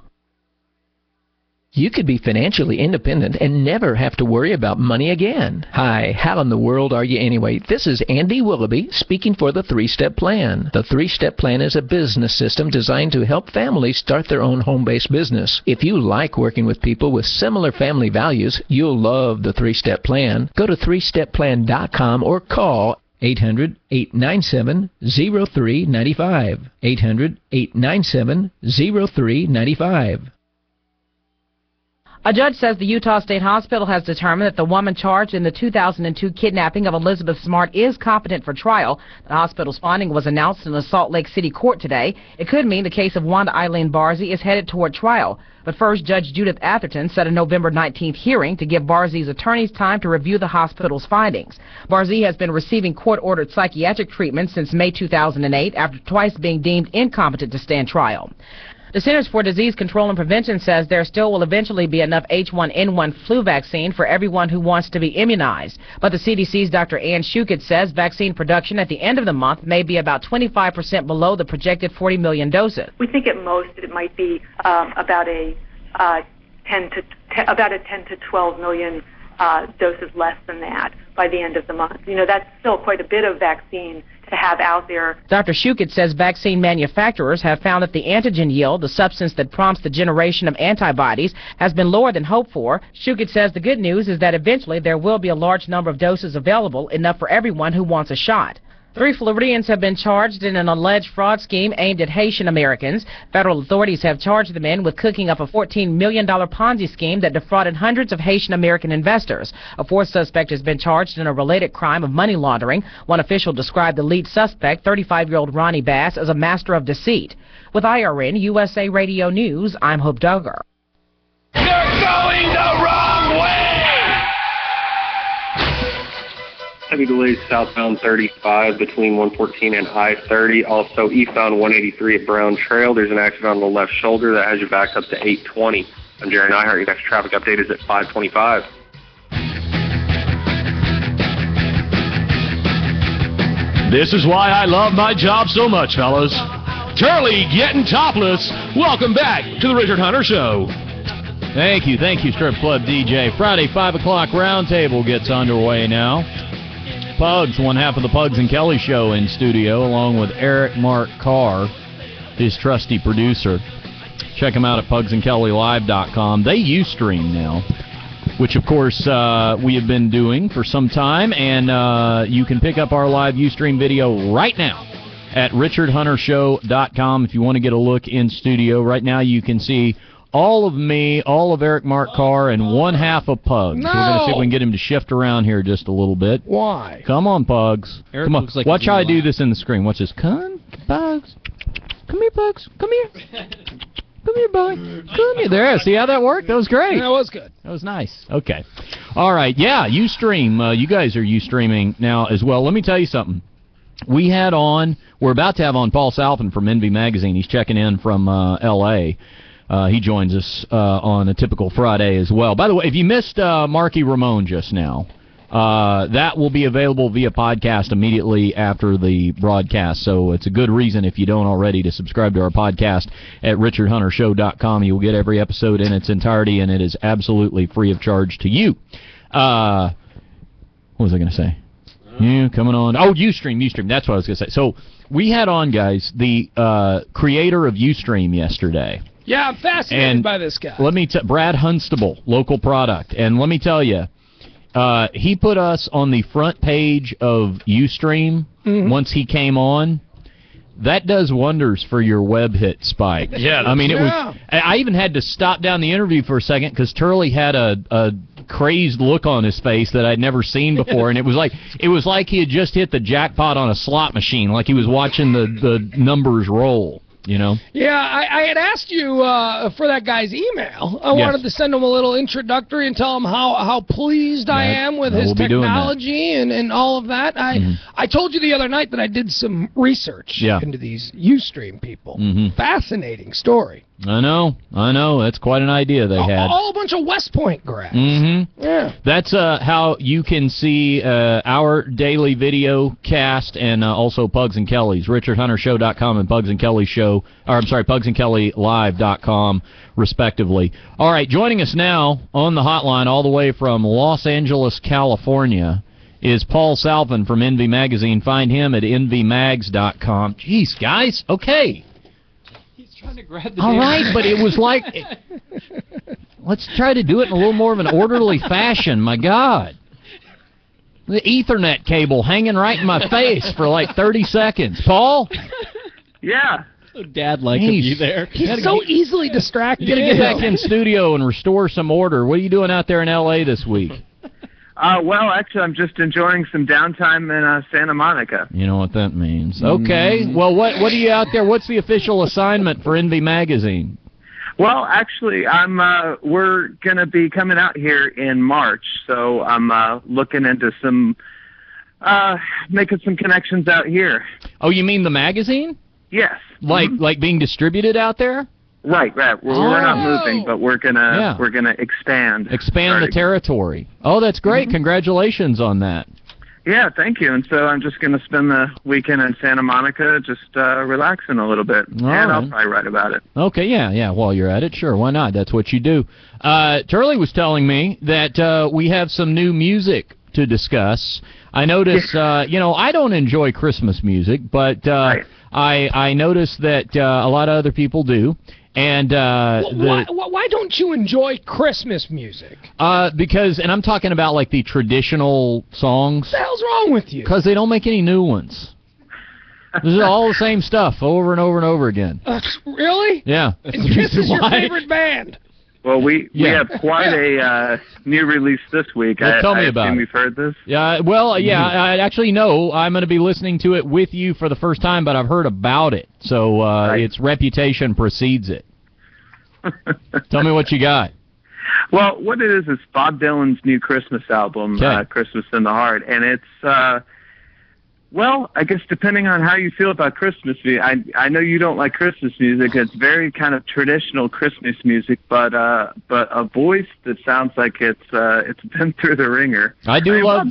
You could be financially independent and never have to worry about money again. Hi, how in the world are you anyway? This is Andy Willoughby speaking for the 3-Step Plan. The 3-Step Plan is a business system designed to help families start their own home-based business. If you like working with people with similar family values, you'll love the 3-Step Plan. Go to 3stepplan.com or call 800-897-0395. 800-897-0395. A judge says the Utah State Hospital has determined that the woman charged in the 2002 kidnapping of Elizabeth Smart is competent for trial. The hospital's finding was announced in the Salt Lake City court today. It could mean the case of Wanda Eileen Barzee is headed toward trial. But first, Judge Judith Atherton set a November 19th hearing to give Barzee's attorneys time to review the hospital's findings. Barzee has been receiving court-ordered psychiatric treatment since May 2008 after twice being deemed incompetent to stand trial. The Centers for Disease Control and Prevention says there still will eventually be enough H1N1 flu vaccine for everyone who wants to be immunized. But the CDC's Dr. Ann Shukett says vaccine production at the end of the month may be about 25% below the projected 40 million doses. We think at most it might be about a 10 to 12 million doses less than that by the end of the month. You know, that's still quite a bit of vaccine to have out there. Dr. Shukett says vaccine manufacturers have found that the antigen yield, the substance that prompts the generation of antibodies, has been lower than hoped for. Shukett says the good news is that eventually there will be a large number of doses available, enough for everyone who wants a shot. 3 Floridians have been charged in an alleged fraud scheme aimed at Haitian Americans. Federal authorities have charged the men with cooking up a $14 million Ponzi scheme that defrauded hundreds of Haitian American investors. A 4th suspect has been charged in a related crime of money laundering. One official described the lead suspect, 35-year-old Ronnie Bass, as a master of deceit. With IRN USA Radio News, I'm Hope Duggar. You're going the wrong way! Heavy delays southbound 35 between 114 and I-30. Also eastbound 183 at Brown Trail. There's an accident on the left shoulder that has you back up to 820. I'm Jerry Nyhart. Your next traffic update is at 525. This is why I love my job so much, fellas. Turley getting topless. Welcome back to the Richard Hunter Show. Thank you, Strip Club DJ. Friday, 5 o'clock roundtable gets underway now. Pugs, one half of the Pugs and Kelly Show in studio, along with Eric Mark Carr, his trusty producer. Check them out at pugsandkellylive.com. They Ustream now, which, of course, we have been doing for some time, and you can pick up our live Ustream video right now at richardhuntershow.com if you want to get a look in studio. Right now you can see all of me, all of Eric Mark Carr, and one half of Pugs. No. We're going to see if we can get him to shift around here just a little bit. Why? Come on, Pugs. Eric Come on. looks like Watch he's how I gonna do laugh. this in the screen. Watch this. Come, Pugs. Come here, Pugs. Come here. Come here, boy. Come here. There. See how that worked? That was great. That was good. That was nice. Okay. All right. Yeah, Ustream. You guys are Ustreaming now as well. Let me tell you something. We're about to have on Paul Salvin from Envy Magazine. He's checking in from L.A. He joins us on a typical Friday as well. By the way, if you missed Marky Ramone just now, that will be available via podcast immediately after the broadcast. So it's a good reason, if you don't already, to subscribe to our podcast at richardhuntershow.com. You'll get every episode in its entirety, and it is absolutely free of charge to you. What was I going to say? Yeah, coming on. Oh, Ustream. That's what I was going to say. So we had on, guys, the creator of Ustream yesterday. Yeah, I'm fascinated by this guy. Brad Hunstable, local product. And let me tell you, he put us on the front page of Ustream once he came on. That does wonders for your web hit, Spike. Yeah, I mean, I even had to stop down the interview for a second because Turley had a crazed look on his face that I'd never seen before, and it was like he had just hit the jackpot on a slot machine, like he was watching the numbers roll. You know? Yeah, I had asked you for that guy's email. I wanted to send him a little introductory and tell him how pleased I am with his technology and all of that. I told you the other night that I did some research into these Ustream people. Fascinating story. I know. That's quite an idea they had. All a bunch of West Point grads. Yeah. That's how you can see our daily video cast and also Pugs and Kelly's. RichardHunterShow.com and Pugs and Kelly Show. Pugs and Kelly Live.com, respectively. All right, joining us now on the hotline all the way from Los Angeles, California, is Paul Salvin from Envy Magazine. Find him at envymags.com. Jeez, guys. Okay. Trying to grab the all right, but it was like, let's try to do it in a little more of an orderly fashion. My God. The Ethernet cable hanging right in my face for like 30 seconds. Paul? Yeah. So dad-like of you there. He's so easily distracted. You got to get back in studio and restore some order. What are you doing out there in L.A. this week? Well, actually, I'm just enjoying some downtime in Santa Monica. You know what that means. Okay. Well, what are you out there? What's the official assignment for Envy Magazine? Well, actually, we're going to be coming out here in March, so I'm looking into making some connections out here. Oh, you mean the magazine? Yes. Like being distributed out there? Right. We're not moving, but we're gonna expand. Expand the territory. Oh, that's great! Congratulations on that. Yeah, thank you. And so I'm just gonna spend the weekend in Santa Monica, just relaxing a little bit, I'll probably write about it. Okay, yeah. While you're at it, sure, why not? That's what you do. Turley was telling me that we have some new music to discuss. I notice, I don't enjoy Christmas music, but I notice that a lot of other people do. And why don't you enjoy Christmas music? Because, and I'm talking about like the traditional songs. What the hell's wrong with you? Because they don't make any new ones. This is all the same stuff over and over and over again. Really? Yeah. And this is your favorite band? Well, we have quite a new release this week. Well, tell me about it. You've heard this? Yeah. Well, yeah. I actually know. I'm going to be listening to it with you for the first time, but I've heard about it. So its reputation precedes it. Tell me what you got. Well, what it is Bob Dylan's new Christmas album, Christmas in the Heart, and it's well, I guess depending on how you feel about Christmas music, I know you don't like Christmas music. It's very kind of traditional Christmas music, but a voice that sounds like it's been through the ringer. I do love.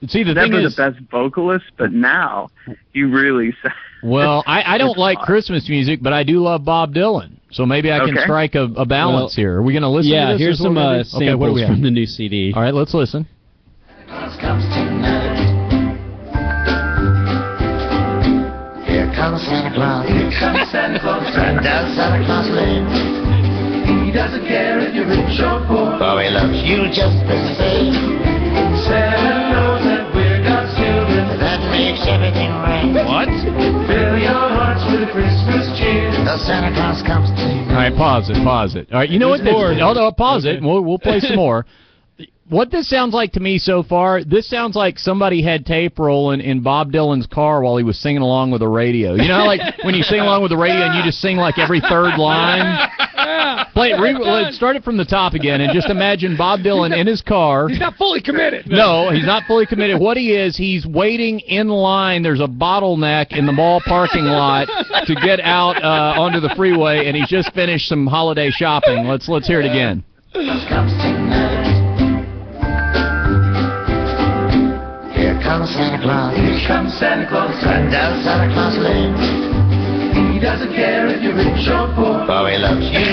See, the thing is, the best vocalist, but now you really. Well, I don't like Christmas music, but I do love Bob Dylan. So maybe I can strike a balance here. Are we going to listen to this? Yeah, here's some samples from the new CD. All right, let's listen. Here comes Santa Claus. Here comes Santa Claus. Down Santa Claus Lane. He doesn't care if you're rich or poor. Oh, he loves you just the same. Santa knows that we're God's children. That makes everything right. What? Fill your hearts with Christmas cheer. The Santa Claus comes to you. All right, pause it. All right, you know what? Pause it. We'll play some more. What this sounds like to me so far, this sounds like somebody had tape rolling in Bob Dylan's car while he was singing along with the radio. You know, like when you sing along with the radio and you just sing like every third line? Play it, start it from the top again, and just imagine Bob Dylan in his car. He's not fully committed. No, he's not fully committed. What he is, he's waiting in line. There's a bottleneck in the mall parking lot to get out onto the freeway, and he's just finished some holiday shopping. Let's hear it again. Here comes Santa Claus. Here comes Santa Claus. Right down Santa Claus Lane. He doesn't care if you're rich or poor. For he loves you.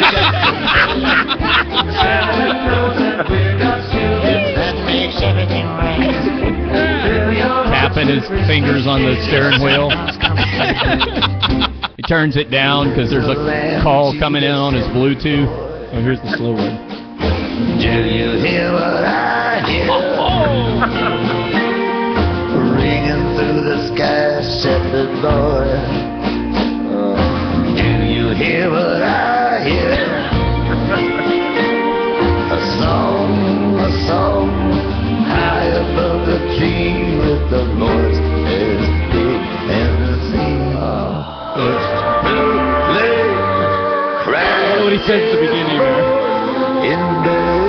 Santa Claus and we're God's children. That makes everything right. Tapping his fingers on the steering wheel. He turns it down because there's a call coming in on his Bluetooth. Oh, here's the slow one. Do you hear what I hear? Ringing through the sky, shepherd boy. Do you hear what I hear? A song, high above the tree with the voice as big as the sea. It's blue, crying. What he says at the beginning there. In Bethlehem,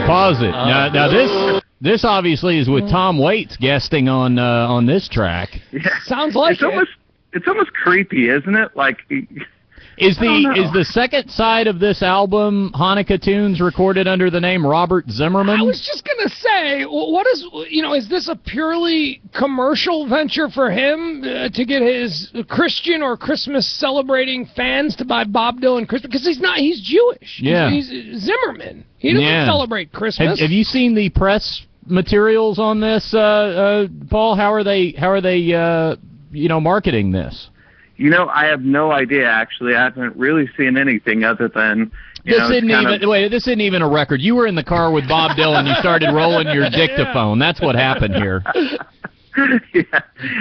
Pause it. Now this obviously is with Tom Waits guesting on this track. Yeah. Sounds like it's almost creepy, isn't it? Like, is the second side of this album Hanukkah tunes recorded under the name Robert Zimmerman? I was just gonna say, what is this a purely commercial venture for him to get his Christian or Christmas celebrating fans to buy Bob Dylan Christmas? Because he's Jewish. Yeah, he's Zimmerman. He doesn't celebrate Christmas. Have you seen the press materials on this, Paul? How are they marketing this? I have no idea, actually. I haven't really seen anything other than... This isn't even a record. You were in the car with Bob Dylan. You started rolling your dictaphone. That's what happened here. Yeah,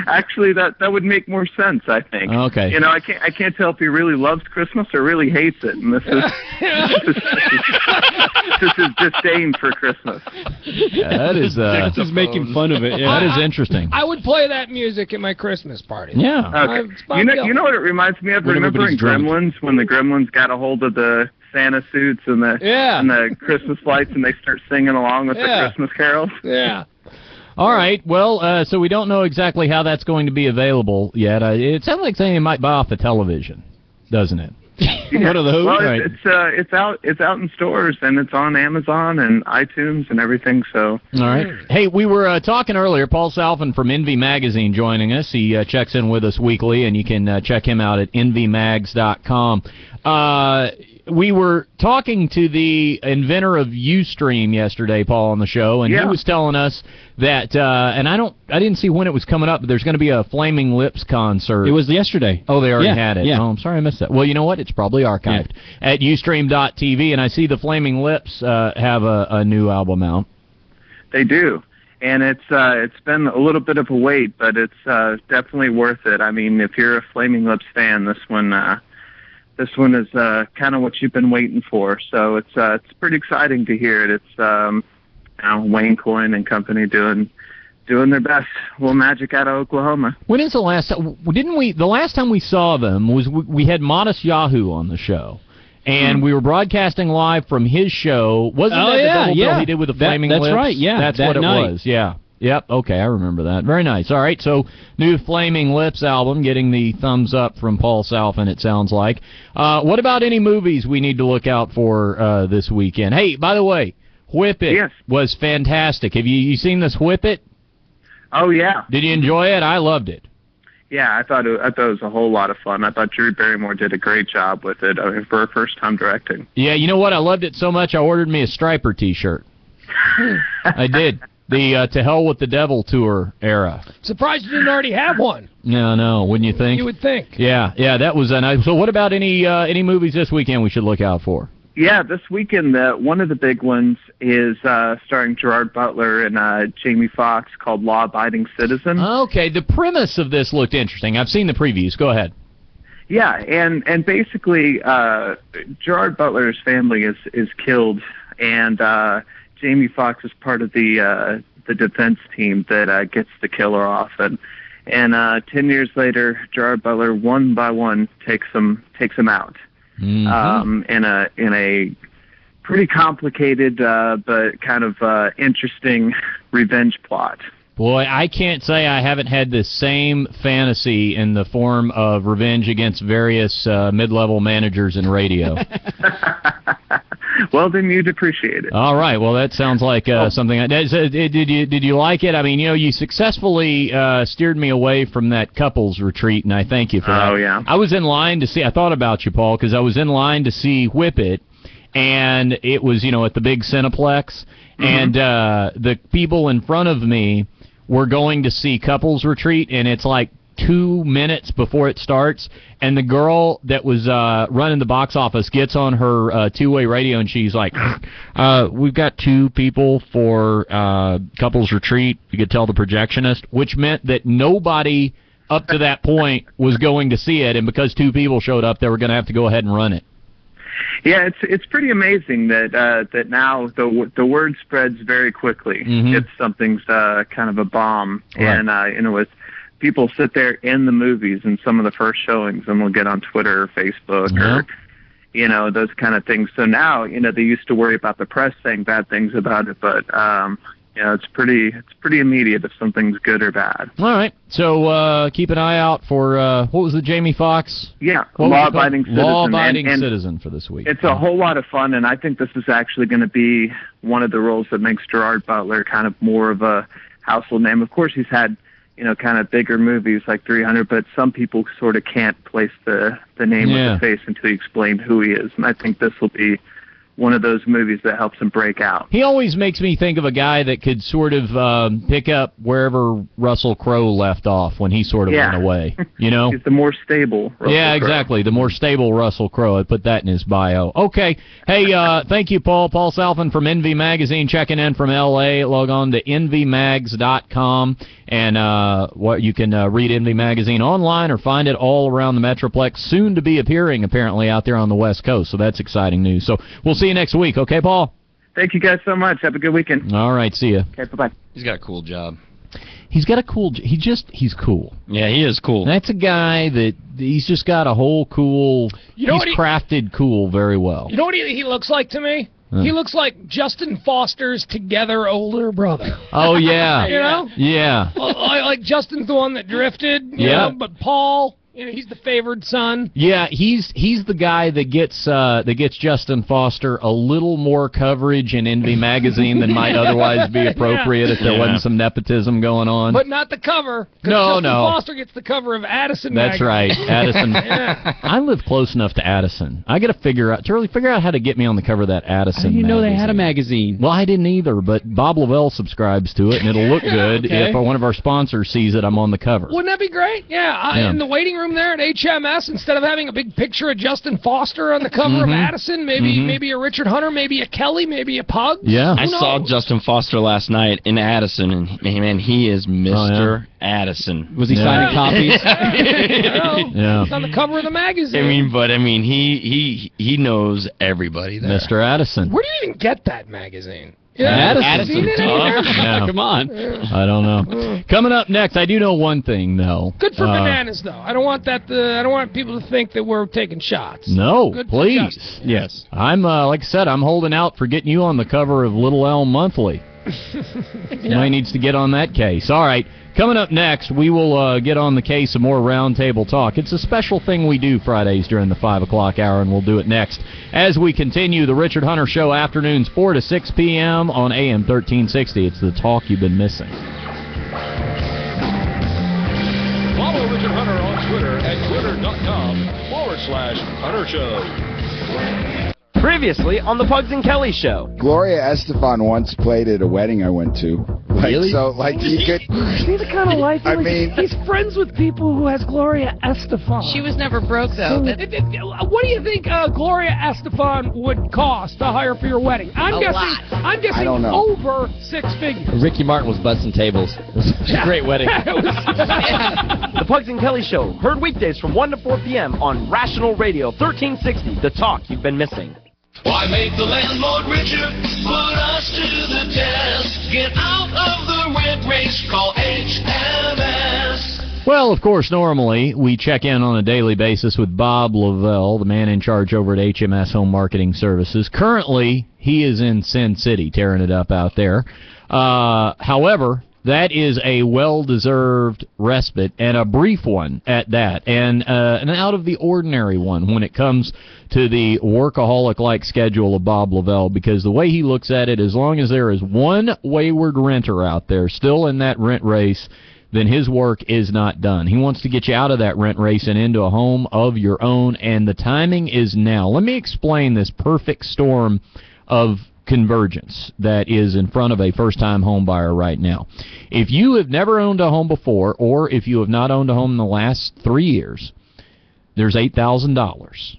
actually, that would make more sense, I think. Okay. I can't tell if he really loves Christmas or really hates it, and this is disdain for Christmas. That is just making fun of it. Yeah. That is interesting. I would play that music at my Christmas party. Yeah. Okay. You know what it reminds me of? Remember in Gremlins when the Gremlins got a hold of the Santa suits and the Christmas lights, and they start singing along with the Christmas carols? Yeah. All right. Well, so we don't know exactly how that's going to be available yet. It sounds like something you might buy off the television, doesn't it? Yeah. What are those? Well, right. it's out in stores, and it's on Amazon and iTunes and everything. So. All right. Hey, we were talking earlier. Paul Salfin from Envy Magazine joining us. He checks in with us weekly, and you can check him out at envymags.com. We were talking to the inventor of Ustream yesterday, Paul, on the show, and he was telling us that, and I didn't see when it was coming up, but there's going to be a Flaming Lips concert. It was yesterday. Oh, they already had it. Yeah. Oh, I'm sorry I missed that. Well, you know what? It's probably archived at Ustream.tv, and I see the Flaming Lips have a new album out. They do. And it's been a little bit of a wait, but it's definitely worth it. I mean, if you're a Flaming Lips fan, this one is kind of what you've been waiting for. So it's pretty exciting to hear it. It's Wayne Coyne and company doing their best. Little magic out of Oklahoma. When is the last time? The last time we saw them was we had Modest Yahoo on the show. And we were broadcasting live from his show. Wasn't that the double bill he did with the Flaming Lips? That's right, yeah. That's what it was, yeah. Yep, okay, I remember that. Very nice. All right, so new Flaming Lips album, getting the thumbs up from Paul Salfin, it sounds like. What about any movies we need to look out for this weekend? Hey, by the way, Whip It was fantastic. Have you seen this Whip It? Oh, yeah. Did you enjoy it? I loved it. Yeah, I thought it was a whole lot of fun. I thought Drew Barrymore did a great job with it for her first time directing. Yeah, you know what? I loved it so much I ordered me a Striper T-shirt. I did. The To Hell with the Devil tour era. Surprised you didn't already have one. No, wouldn't you think? You would think. Yeah, that was nice. So what about any movies this weekend we should look out for? Yeah, this weekend, one of the big ones is starring Gerard Butler and Jamie Foxx, called Law Abiding Citizen. Okay, the premise of this looked interesting. I've seen the previews. Go ahead. Yeah, and basically, Gerard Butler's family is killed, and Jamie Foxx is part of the defense team that gets the killer off, and 10 years later, Gerard Butler one by one takes him out. Mm-hmm. In a pretty complicated but kind of interesting revenge plot. Boy, I can't say I haven't had the same fantasy in the form of revenge against various mid-level managers in radio. Well, then you'd appreciate it. All right. Well, that sounds like something. Did you like it? I mean, you successfully steered me away from that couples retreat, and I thank you for that. Oh, yeah. I was in line to see. I thought about you, Paul, because I was in line to see Whip It, and it was at the big Cineplex, and the people in front of me were going to see Couples Retreat, and it's like 2 minutes before it starts, and the girl that was running the box office gets on her two-way radio, and she's like, we've got 2 people for Couples Retreat. You could tell the projectionist, which meant that nobody up to that point was going to see it, and because 2 people showed up, they were going to have to go ahead and run it. Yeah, it's pretty amazing that now the word spreads very quickly. Mm-hmm. If something's kind of a bomb, Right. and with people sit there in the movies and some of the first showings, and they'll get on Twitter or Facebook or those kind of things. So now they used to worry about the press saying bad things about it, but it's pretty immediate if something's good or bad. All right. So keep an eye out for what was the Jamie Foxx? Yeah, Law-Abiding Citizen. Law-Abiding and Citizen for this week. It's a whole lot of fun, and I think this is actually going to be one of the roles that makes Gerard Butler kind of more of a household name. Of course, he's had kind of bigger movies like 300, but some people sort of can't place the name with the face until you explain who he is, and I think this will be one of those movies that helps him break out. He always makes me think of a guy that could sort of pick up wherever Russell Crowe left off when he sort of went away. He's the more stable Russell Crowe. Exactly. The more stable Russell Crowe. I put that in his bio. Okay. Hey, thank you, Paul. Paul Salfin from Envy Magazine checking in from L.A. Log on to envymags.com, and you can read Envy Magazine online or find it all around the Metroplex, soon to be appearing apparently out there on the West Coast, so that's exciting news. So we'll see you next week. Okay, Paul? Thank you guys so much. Have a good weekend. All right, see ya. Okay, bye-bye. He's got a cool job. He's got a cool... He's cool. Yeah, he is cool. That's a guy that he's just got a whole cool... he's crafted cool very well. You know what he looks like to me? He looks like Justin Foster's together older brother. Oh, yeah. Yeah. Yeah. Like Justin's the one that drifted, you know, but Paul... he's the favored son. Yeah, he's the guy that gets Justin Foster a little more coverage in Envy Magazine than might otherwise be appropriate if there wasn't some nepotism going on. But not the cover. No. Justin Foster gets the cover of Addison That's magazine. right, Addison. I live close enough to Addison. I got to figure out how to get me on the cover of that Addison. I didn't know they magazine. had a magazine. Well, I didn't either, but Bob Lavelle subscribes to it, and it'll look good if one of our sponsors sees it. I'm on the cover. Wouldn't that be great? Yeah. In the waiting room there at HMS, instead of having a big picture of Justin Foster on the cover of Addison, maybe a Richard Hunter, maybe a Kelly, maybe a Pug. Yeah. I saw Justin Foster last night in Addison, and man, he is Mr. Addison. Was he signing copies? He's on the cover of the magazine. He knows everybody there. Mr. Addison. Where do you even get that magazine? Addison. Come on. I don't know. Coming up next, I do know one thing though. Good for bananas, though. I don't want I don't want people to think that we're taking shots. No, Good please. Yes, I'm like I said, I'm holding out for getting you on the cover of Little Elm Monthly. Somebody needs to get on that case. All right. Coming up next, we will get on the case of more roundtable talk. It's a special thing we do Fridays during the 5 o'clock hour, and we'll do it next as we continue the Richard Hunter Show afternoons 4 to 6 p.m. on AM 1360. It's the talk you've been missing. Follow Richard Hunter on Twitter at twitter.com/Hunter Show. Previously on the Pugs and Kelly Show. Gloria Estefan once played at a wedding I went to. Really? So, you could... See the kind of life he's friends with people who has Gloria Estefan. She was never broke, though. What do you think Gloria Estefan would cost to hire for your wedding? I'm guessing I don't know. over 6 figures. Ricky Martin was busting tables. It was a great wedding. The Pugs and Kelly Show, heard weekdays from 1 to 4 p.m. on Rational Radio 1360, the talk you've been missing. Why make the landlord richer? Put us to the test. Get out of the rent race. Call HMS. Well, of course, normally we check in on a daily basis with Bob Lavelle, the man in charge over at HMS Home Marketing Services. Currently, he is in Sin City, tearing it up out there. However, that is a well-deserved respite, and a brief one at that, and an out-of-the-ordinary one when it comes to the workaholic-like schedule of Bob Lavelle, because the way he looks at it, as long as there is one wayward renter out there still in that rent race, then his work is not done. He wants to get you out of that rent race and into a home of your own, and the timing is now. Let me explain this perfect storm of convergence that is in front of a first-time home buyer right now. If you have never owned a home before, or if you have not owned a home in the last 3 years, there's $8,000.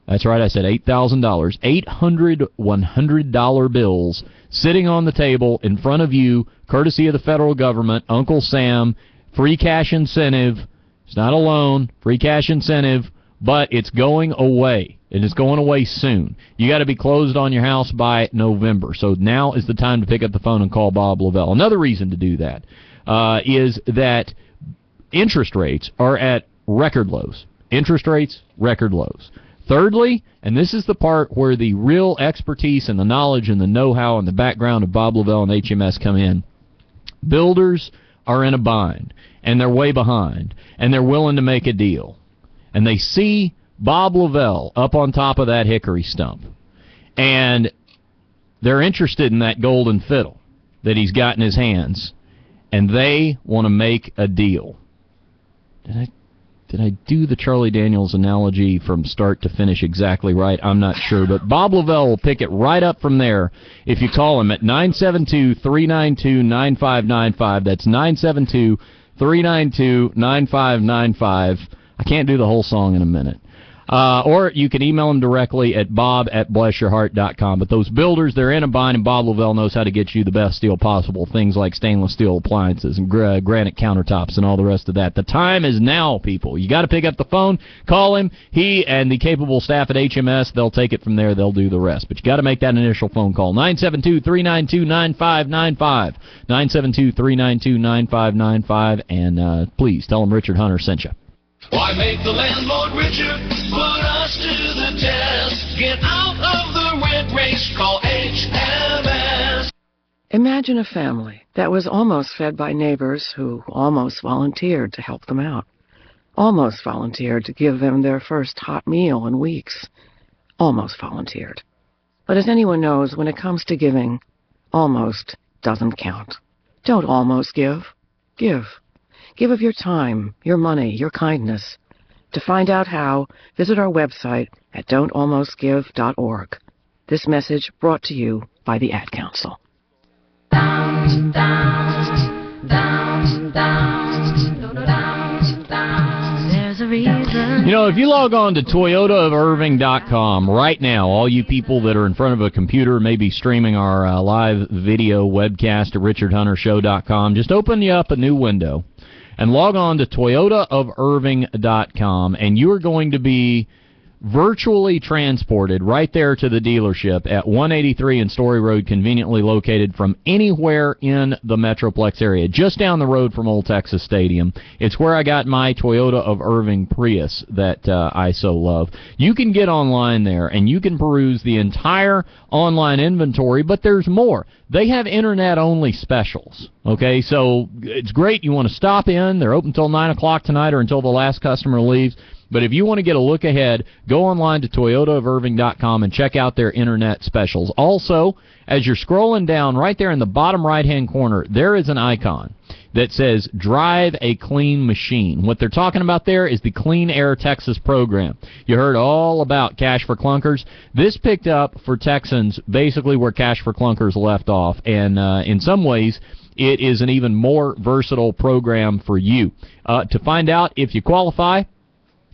That's right, I said $8,000. 800 $100 bills sitting on the table in front of you, courtesy of the federal government, Uncle Sam, free cash incentive. It's not a loan, free cash incentive, but it's going away. And it's going away soon. You got to be closed on your house by November. So now is the time to pick up the phone and call Bob Lavelle. Another reason to do that is that interest rates are at record lows. Interest rates, record lows. Thirdly, and this is the part where the real expertise and the knowledge and the know-how and the background of Bob Lavelle and HMS come in, builders are in a bind, and they're way behind, and they're willing to make a deal. And they see Bob Lavelle up on top of that hickory stump, and they're interested in that golden fiddle that he's got in his hands, and they want to make a deal. Did I do the Charlie Daniels analogy from start to finish exactly right? I'm not sure, but Bob Lavelle will pick it right up from there if you call him at 972-392-9595. That's 972-392-9595. I can't do the whole song in a minute. Or you can email them directly at bob@blessyourheart.com. But those builders, they're in a bind, and Bob Lavelle knows how to get you the best deal possible. Things like stainless steel appliances and granite countertops and all the rest of that. The time is now, people. You got to pick up the phone, call him. He and the capable staff at HMS, they'll take it from there. They'll do the rest. But you got to make that initial phone call. 972-392-9595. 972-392-9595. And please tell them Richard Hunter sent you. Why make the landlord richer? Put us to the test. Get out of the rent race. Call HMS. Imagine a family that was almost fed by neighbors who almost volunteered to help them out. Almost volunteered to give them their first hot meal in weeks. Almost volunteered. But as anyone knows, when it comes to giving, almost doesn't count. Don't almost give. Give. Give of your time, your money, your kindness. To find out how, visit our website at don'talmostgive.org. This message brought to you by the Ad Council. Down, down, down, down, down. There's a reason. You know, if you log on to ToyotaofIrving.com right now, all you people that are in front of a computer, maybe streaming our live video webcast at RichardHunterShow.com, just open you up a new window and log on to ToyotaofIrving.com, and you are going to be virtually transported right there to the dealership at 183 and Story Road, conveniently located from anywhere in the Metroplex area, just down the road from Old Texas Stadium. It's where I got my Toyota of Irving Prius that I so love. You can get online there, and you can peruse the entire online inventory, but there's more. They have internet-only specials, okay? So it's great. You want to stop in. They're open until 9 o'clock tonight or until the last customer leaves. But if you want to get a look ahead, go online to ToyotaofIrving.com and check out their internet specials. Also, as you're scrolling down, right there in the bottom right-hand corner, there is an icon. that says Drive a Clean Machine. What they're talking about there is the Clean Air Texas program. You heard all about Cash for Clunkers. This picked up for Texans basically where Cash for Clunkers left off, and in some ways it is an even more versatile program for you. To find out if you qualify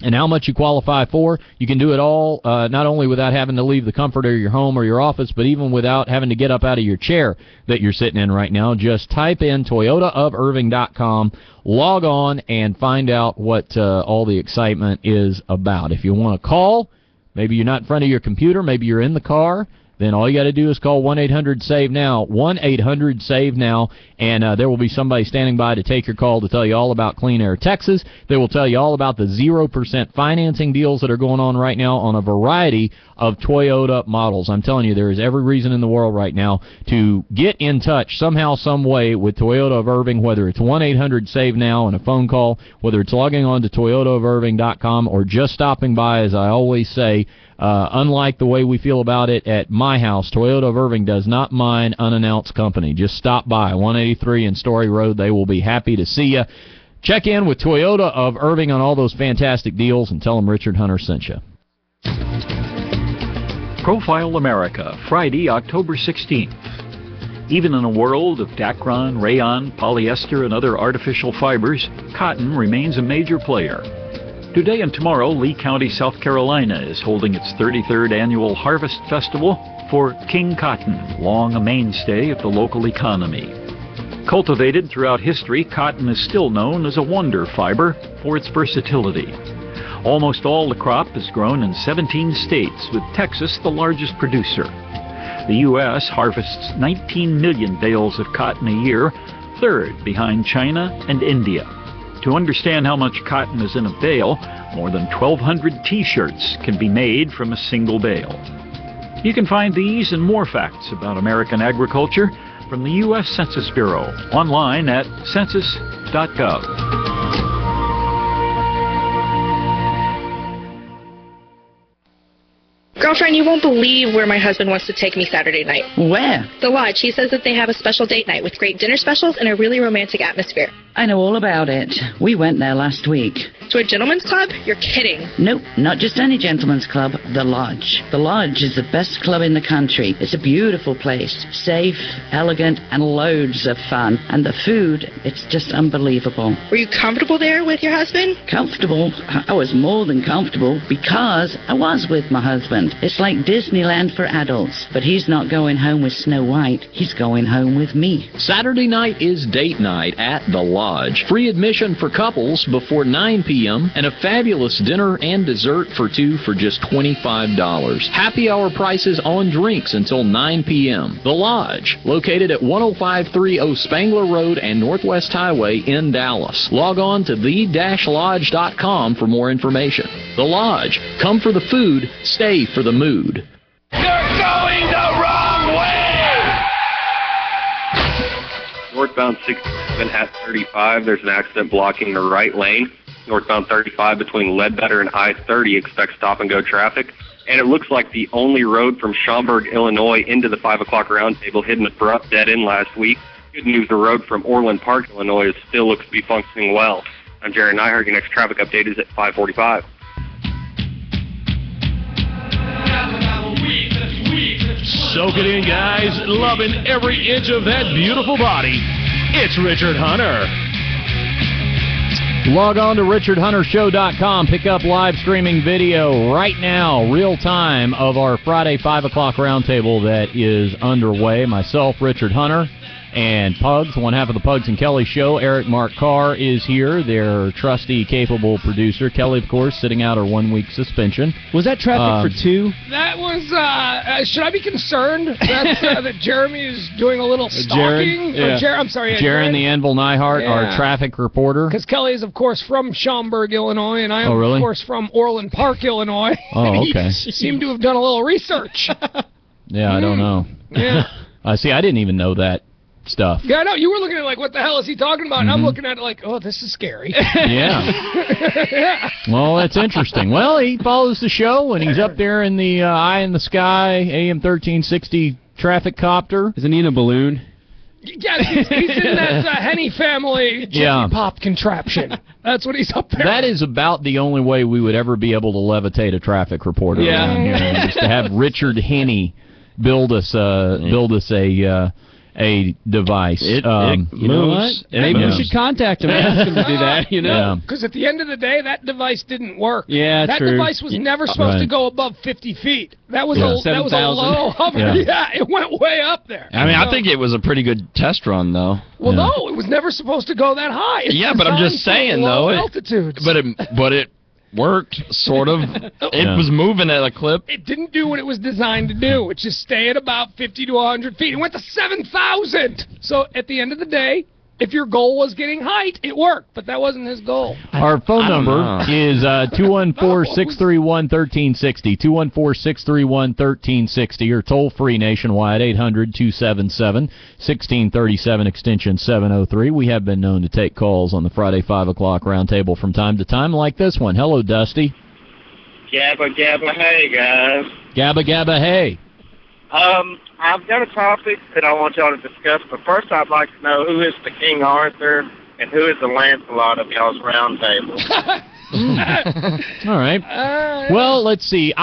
and how much you qualify for, you can do it all not only without having to leave the comfort of your home or your office, but even without having to get up out of your chair that you're sitting in right now. Just type in ToyotaofIrving.com, log on, and find out what all the excitement is about. If you want to call, maybe you're not in front of your computer, maybe you're in the car, then all you got to do is call 1-800-SAVE-NOW, 1-800-SAVE-NOW, and there will be somebody standing by to take your call to tell you all about Clean Air Texas. They will tell you all about the 0% financing deals that are going on right now on a variety of Toyota models. I'm telling you, there is every reason in the world right now to get in touch somehow, some way with Toyota of Irving, whether it's 1-800-SAVE-NOW and a phone call, whether it's logging on to ToyotaofIrving.com or just stopping by, as I always say. Unlike the way we feel about it at my house, Toyota of Irving does not mind unannounced company. Just stop by 183 and Story Road. They will be happy to see you. Check in with Toyota of Irving on all those fantastic deals and tell them Richard Hunter sent you. Profile America, Friday, October 16th. Even in a world of Dacron, rayon, polyester, and other artificial fibers, cotton remains a major player. Today and tomorrow, Lee County, South Carolina is holding its 33rd annual Harvest Festival for King Cotton, long a mainstay of the local economy. Cultivated throughout history, cotton is still known as a wonder fiber for its versatility. Almost all the crop is grown in 17 states, with Texas the largest producer. The U.S. harvests 19 million bales of cotton a year, third behind China and India. To understand how much cotton is in a bale, more than 1,200 T-shirts can be made from a single bale. You can find these and more facts about American agriculture from the U.S. Census Bureau online at census.gov. Girlfriend, you won't believe where my husband wants to take me Saturday night. Where? The Lodge. He says that they have a special date night with great dinner specials and a really romantic atmosphere. I know all about it. We went there last week. To a gentleman's club? You're kidding. Nope, not just any gentleman's club, The Lodge. The Lodge is the best club in the country. It's a beautiful place. Safe, elegant, and loads of fun. And the food, it's just unbelievable. Were you comfortable there with your husband? Comfortable? I was more than comfortable because I was with my husband. It's like Disneyland for adults. But he's not going home with Snow White. He's going home with me. Saturday night is date night at The Lodge. Free admission for couples before 9 p.m. and a fabulous dinner and dessert for two for just $25. Happy hour prices on drinks until 9 p.m. The Lodge, located at 10530 Spangler Road and Northwest Highway in Dallas. Log on to the-lodge.com for more information. The Lodge. Come for the food, stay for the mood. You're going the wrong way! Northbound 67 at 35, there's an accident blocking the right lane. Northbound 35 between Ledbetter and I-30, expect stop-and-go traffic. And it looks like the only road from Schaumburg, Illinois into the 5 o'clock roundtable hit an abrupt dead end last week. Good news, the road from Orland Park, Illinois still looks to be functioning well. I'm Jared Nyhart. Your next traffic update is at 5:45. Soak it in, guys. Loving every inch of that beautiful body. It's Richard Hunter. Log on to RichardHunterShow.com. Pick up live streaming video right now, real time, of our Friday 5 o'clock roundtable that is underway. Myself, Richard Hunter, and Pugs, one half of the Pugs and Kelly Show. Eric Mark Carr is here, their trusty, capable producer. Kelly, of course, sitting out her 1 week suspension. Was that traffic for two? That was, should I be concerned that Jeremy is doing a little stalking? I'm sorry. Jaron the Anvil Nyhart, our traffic reporter. Because Kelly is, of course, from Schaumburg, Illinois, and I am, of course, from Orland Park, Illinois. Oh, okay. He seemed to have done a little research. Yeah, I don't know. Yeah. See, I didn't even know that stuff. Yeah, I know. You were looking at it like, what the hell is he talking about? And I'm looking at it like, oh, this is scary. Yeah. Well, that's interesting. Well, he follows the show, and he's up there in the eye in the sky, AM 1360 traffic copter. Isn't he in a balloon? Yeah, he's in that Henny family Jiffy Pop contraption. That's what he's up there. That is about the only way we would ever be able to levitate a traffic reporter around here, is to have Richard Henny build us a device. You know what? Maybe we should contact him and ask him to do that, you know? Because at the end of the day, that device didn't work. Yeah, that true. device was never supposed to go above 50 feet. That was, that was a 7,000. low hover. Yeah, it went way up there. I mean, I think it was a pretty good test run, though. Well, no, it was never supposed to go that high. It's but I'm just saying, though. Altitudes. But it worked, sort of. It was moving at a clip. It didn't do what it was designed to do, which is stay at about 50 to 100 feet. It went to 7,000. So at the end of the day, if your goal was getting height, it worked, but that wasn't his goal. Our phone number is 214-631-1360, 214-631-1360, or toll-free nationwide, 800-277-1637, extension 703. We have been known to take calls on the Friday 5 o'clock roundtable from time to time, like this one. Hello, Dusty. Gabba, gabba, hey, guys. Gabba, gabba, hey. I've got a topic that I want y'all to discuss, but first I'd like to know who is the King Arthur and who is the Lancelot of y'all's round table. All right. Well, let's see.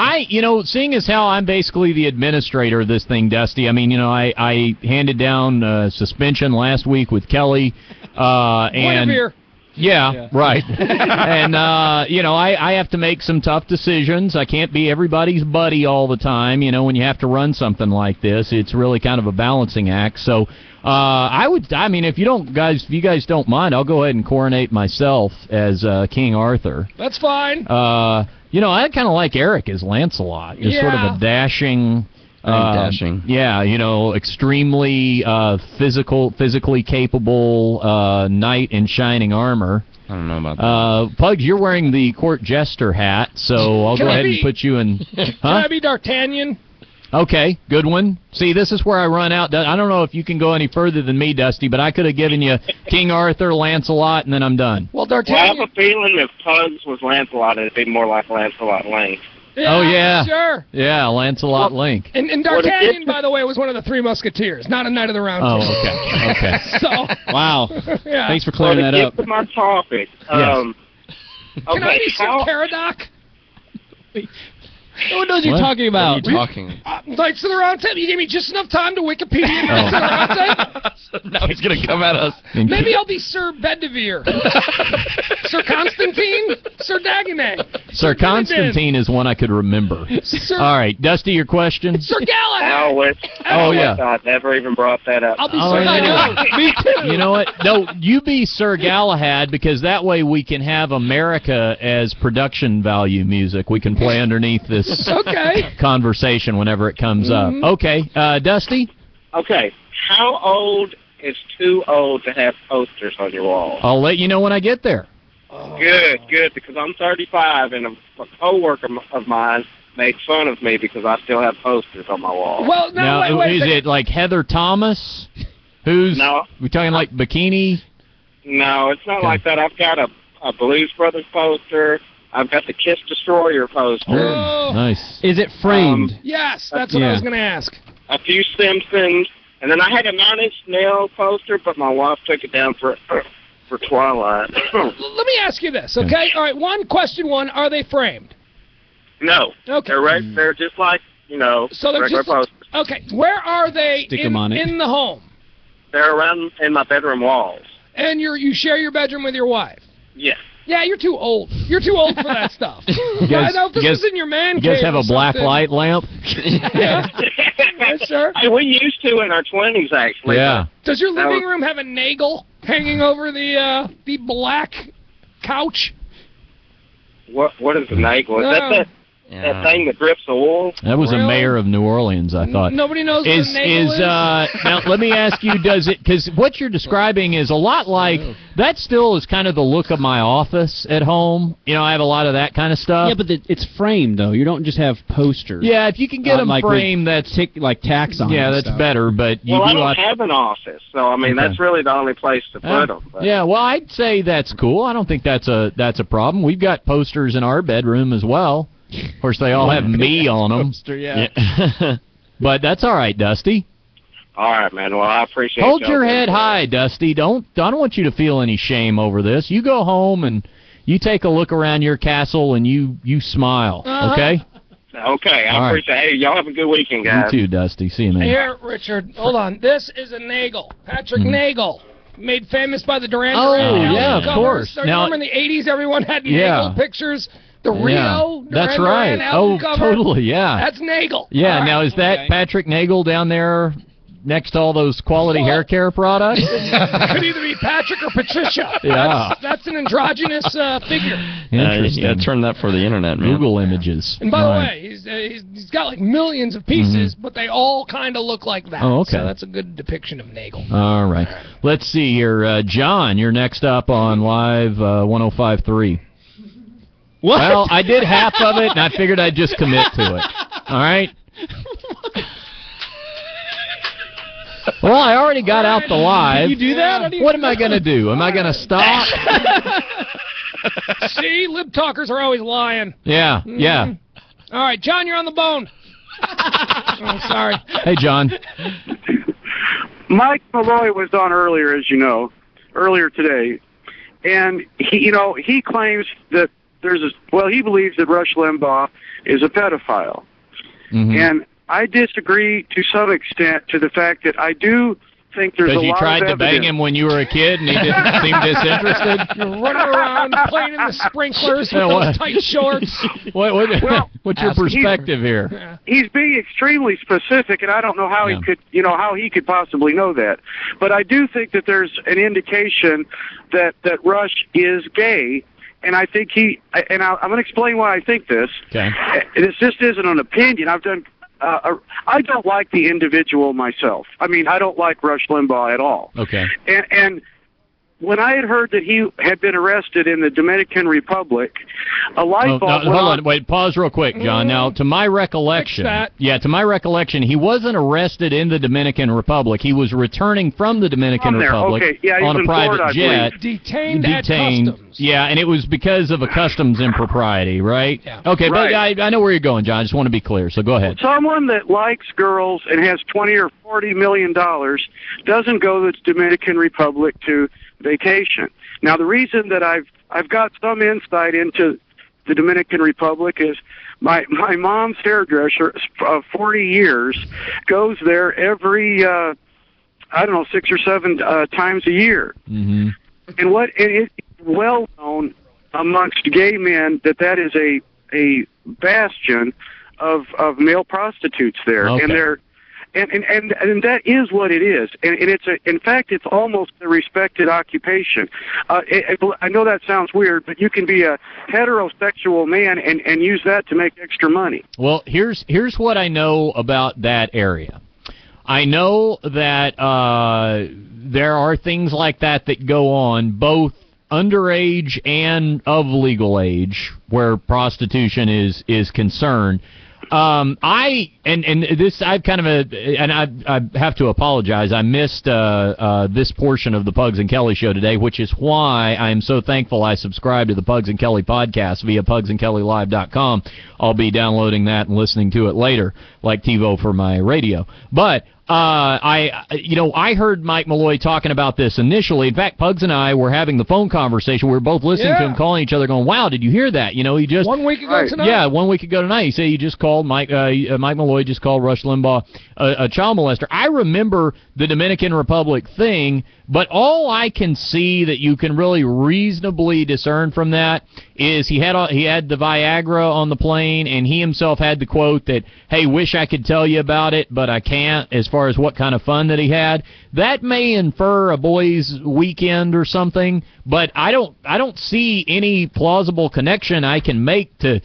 Seeing as how I'm basically the administrator of this thing, Dusty, I mean, I handed down suspension last week with Kelly. And yeah, right. And, I have to make some tough decisions. I can't be everybody's buddy all the time. When you have to run something like this, it's really kind of a balancing act. So if you guys don't mind, I'll go ahead and coronate myself as King Arthur. That's fine. I kind of like Eric as Lancelot. Just sort of a dashing... Yeah, extremely physically capable knight in shining armor. I don't know about that. Pugs, you're wearing the court jester hat, so I'll go ahead and put you in. Can I be D'Artagnan? Okay, good one. See, this is where I run out. I don't know if you can go any further than me, Dusty, but I could have given you King Arthur, Lancelot, and then I'm done. Well, D'Artagnan... I have a feeling if Pugs was Lancelot, it'd be more like Lancelot Link. Yeah, sure. Yeah, Lancelot Link. And D'Artagnan, by the way, was one of the Three Musketeers, not a Knight of the Round Table. Oh, okay. So, wow. Yeah. Thanks for clearing that up. To my topic. Yes. Can I be Sir Caradoc? No one knows what you're talking about. What are you talking? Knights of the Round Table. You gave me just enough time to Wikipedia Knights of the Round Table. Now he's going to come at us. Maybe I'll be Sir Bedivere. Sir Constantine? Sir Dagonet? Sir Constantine is one I could remember. All right, Dusty, your question? Sir Galahad! I never even brought that up. I'll be Sir Galahad. Me too. You know what? No, you be Sir Galahad, because that way we can have America as production value music. We can play underneath this conversation whenever it comes up. Okay, Dusty? Okay, how old is too old to have posters on your wall? I'll let you know when I get there. Good, because I'm 35, and a co-worker of mine made fun of me because I still have posters on my wall. Well, wait, is it like Heather Thomas? We talking like bikini? No, it's not like that. I've got a Blues Brothers poster. I've got the Kiss Destroyer poster. Oh. Nice. Is it framed? Yes, that's what I was going to ask. A few Simpsons, and then I had a Nine Inch Nails poster, but my wife took it down for Twilight. Let me ask you this, okay? All right, question one, are they framed? No. Okay. They're just like, so they're regular posters. Okay, where are they in the home? They're around in my bedroom walls. And you share your bedroom with your wife? Yes. Yeah, you're too old. You're too old for that stuff. I know if this was in your man cave. You guys have a black light lamp? Yeah. Yes, sir. We used to in our 20s, actually. Yeah. Does your living room have a nagel hanging over the black couch? What is a nagel? Is that that thing that drips oil? That was a mayor of New Orleans, I thought. Nobody knows what a nagel is? Now, let me ask you, because what you're describing is a lot like, that still is kind of the look of my office at home. I have a lot of that kind of stuff. Yeah, but it's framed, though. You don't just have posters. Yeah, if you can get them framed, that's... like tacks on Yeah, that's better, but... I don't have an office, so, that's really the only place to put them. But. Yeah, well, I'd say that's cool. I don't think that's a problem. We've got posters in our bedroom as well. Of course, they all have me on them. Poster, yeah. But that's all right, Dusty. All right, man. Well, I appreciate it. Hold your head high, Dusty. I don't want you to feel any shame over this. You go home and you take a look around your castle and you smile, okay? Okay, I appreciate it. Hey, y'all have a good weekend, guys. You too, Dusty. See you, man. Here, Richard, hold on. This is a Nagel. Patrick Nagel. Made famous by the Duran Oh, Duran yeah, of covers. course. So Now, remember in the 80s, everyone had Yeah. Nagel pictures? The Rio Duran that's Duran right. album cover? Totally, yeah. That's Nagel. Yeah, All now right. is that Patrick Nagel down there next to all those quality hair care products? Could either be Patrick or Patricia. Yeah. That's an androgynous figure. Interesting. You got to turn that for the internet, man. Google images. And by All the right. way, he's got like millions of pieces, but they all kind of look like that. Oh, okay. So that's a good depiction of Nagel. All right. Let's see here. John, you're next up on Live 105.3. What? Well, I did half of it, and I figured I'd just commit to it. All right? Well, I already got out the live. Did you do that? What am I going to do? Am I going to stop? See, lib talkers are always lying. Yeah, yeah. All right, John, you're on the bone. Oh, sorry. Hey, John. Mike Malloy was on earlier, as you know, earlier today, and he claims that he believes that Rush Limbaugh is a pedophile, and I disagree to some extent to the fact that I do think there's a lot of Because you tried to evidence. bang him when you were a kid and he didn't seem disinterested? You're running around playing in the sprinklers with Yeah, those what? tight shorts. What's your perspective here? He's being extremely specific, and I don't know how he could possibly know that. But I do think that there's an indication that Rush is gay, and I think I'm going to explain why I think this. Okay. This just isn't an opinion. I don't like the individual myself. I mean, I don't like Rush Limbaugh at all. Okay. And when I had heard that he had been arrested in the Dominican Republic, a light bulb went hold on. Wait, pause real quick, John. Now, to my recollection, he wasn't arrested in the Dominican Republic. He was returning from the Dominican Republic on a private jet. Detained at customs. Yeah, and it was because of a customs impropriety, right? Yeah. Okay, Right. but I know where you're going, John. I just want to be clear, so go ahead. Someone that likes girls and has $20 or $40 million doesn't go to the Dominican Republic to vacation. Now, the reason that I've got some insight into the Dominican Republic is my mom's hairdresser of 40 years goes there every 6 or 7 times a year. Mm-hmm. And it's well known amongst gay men that is a bastion of male prostitutes there, Okay. and they're and that is what it is, and in fact it's almost a respected occupation. I know that sounds weird, but you can be a heterosexual man and use that to make extra money. Well, here's what I know about that area. I know that there are things like that go on, both underage and of legal age, where prostitution is concerned. I have to apologize. I missed this portion of the Pugs and Kelly show today, which is why I am so thankful I subscribe to the Pugs and Kelly podcast via pugsandkellylive.com. I'll be downloading that and listening to it later, like TiVo for my radio. But I heard Mike Malloy talking about this initially. In fact, Pugs and I were having the phone conversation. We were both listening to him, calling each other, going, "Wow, did you hear that?" He just 1 week ago tonight. Yeah, 1 week ago tonight. He said he just called Mike Malloy just called Rush Limbaugh a child molester. I remember the Dominican Republic thing, but all I can see that you can really reasonably discern from that is he had the Viagra on the plane, and he himself had the quote that, "Hey, wish I could tell you about it, but I can't," as far as what kind of fun that he had. That may infer a boys' weekend or something, but I don't see any plausible connection I can make to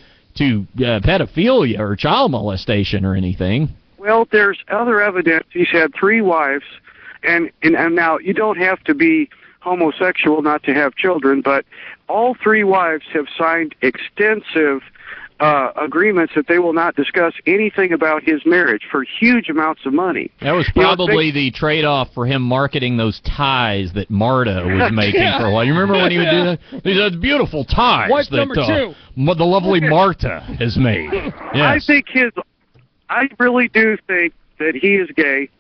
pedophilia or child molestation or anything. Well, there's other evidence. He's had 3 wives, and now you don't have to be homosexual not to have children, but all 3 wives have signed extensive agreements that they will not discuss anything about his marriage for huge amounts of money. That was probably the trade-off for him marketing those ties that Marta was making for a while. You remember when he would do that? These beautiful ties Wife that number 2. The lovely Marta has made. Yes. I really do think that he is gay.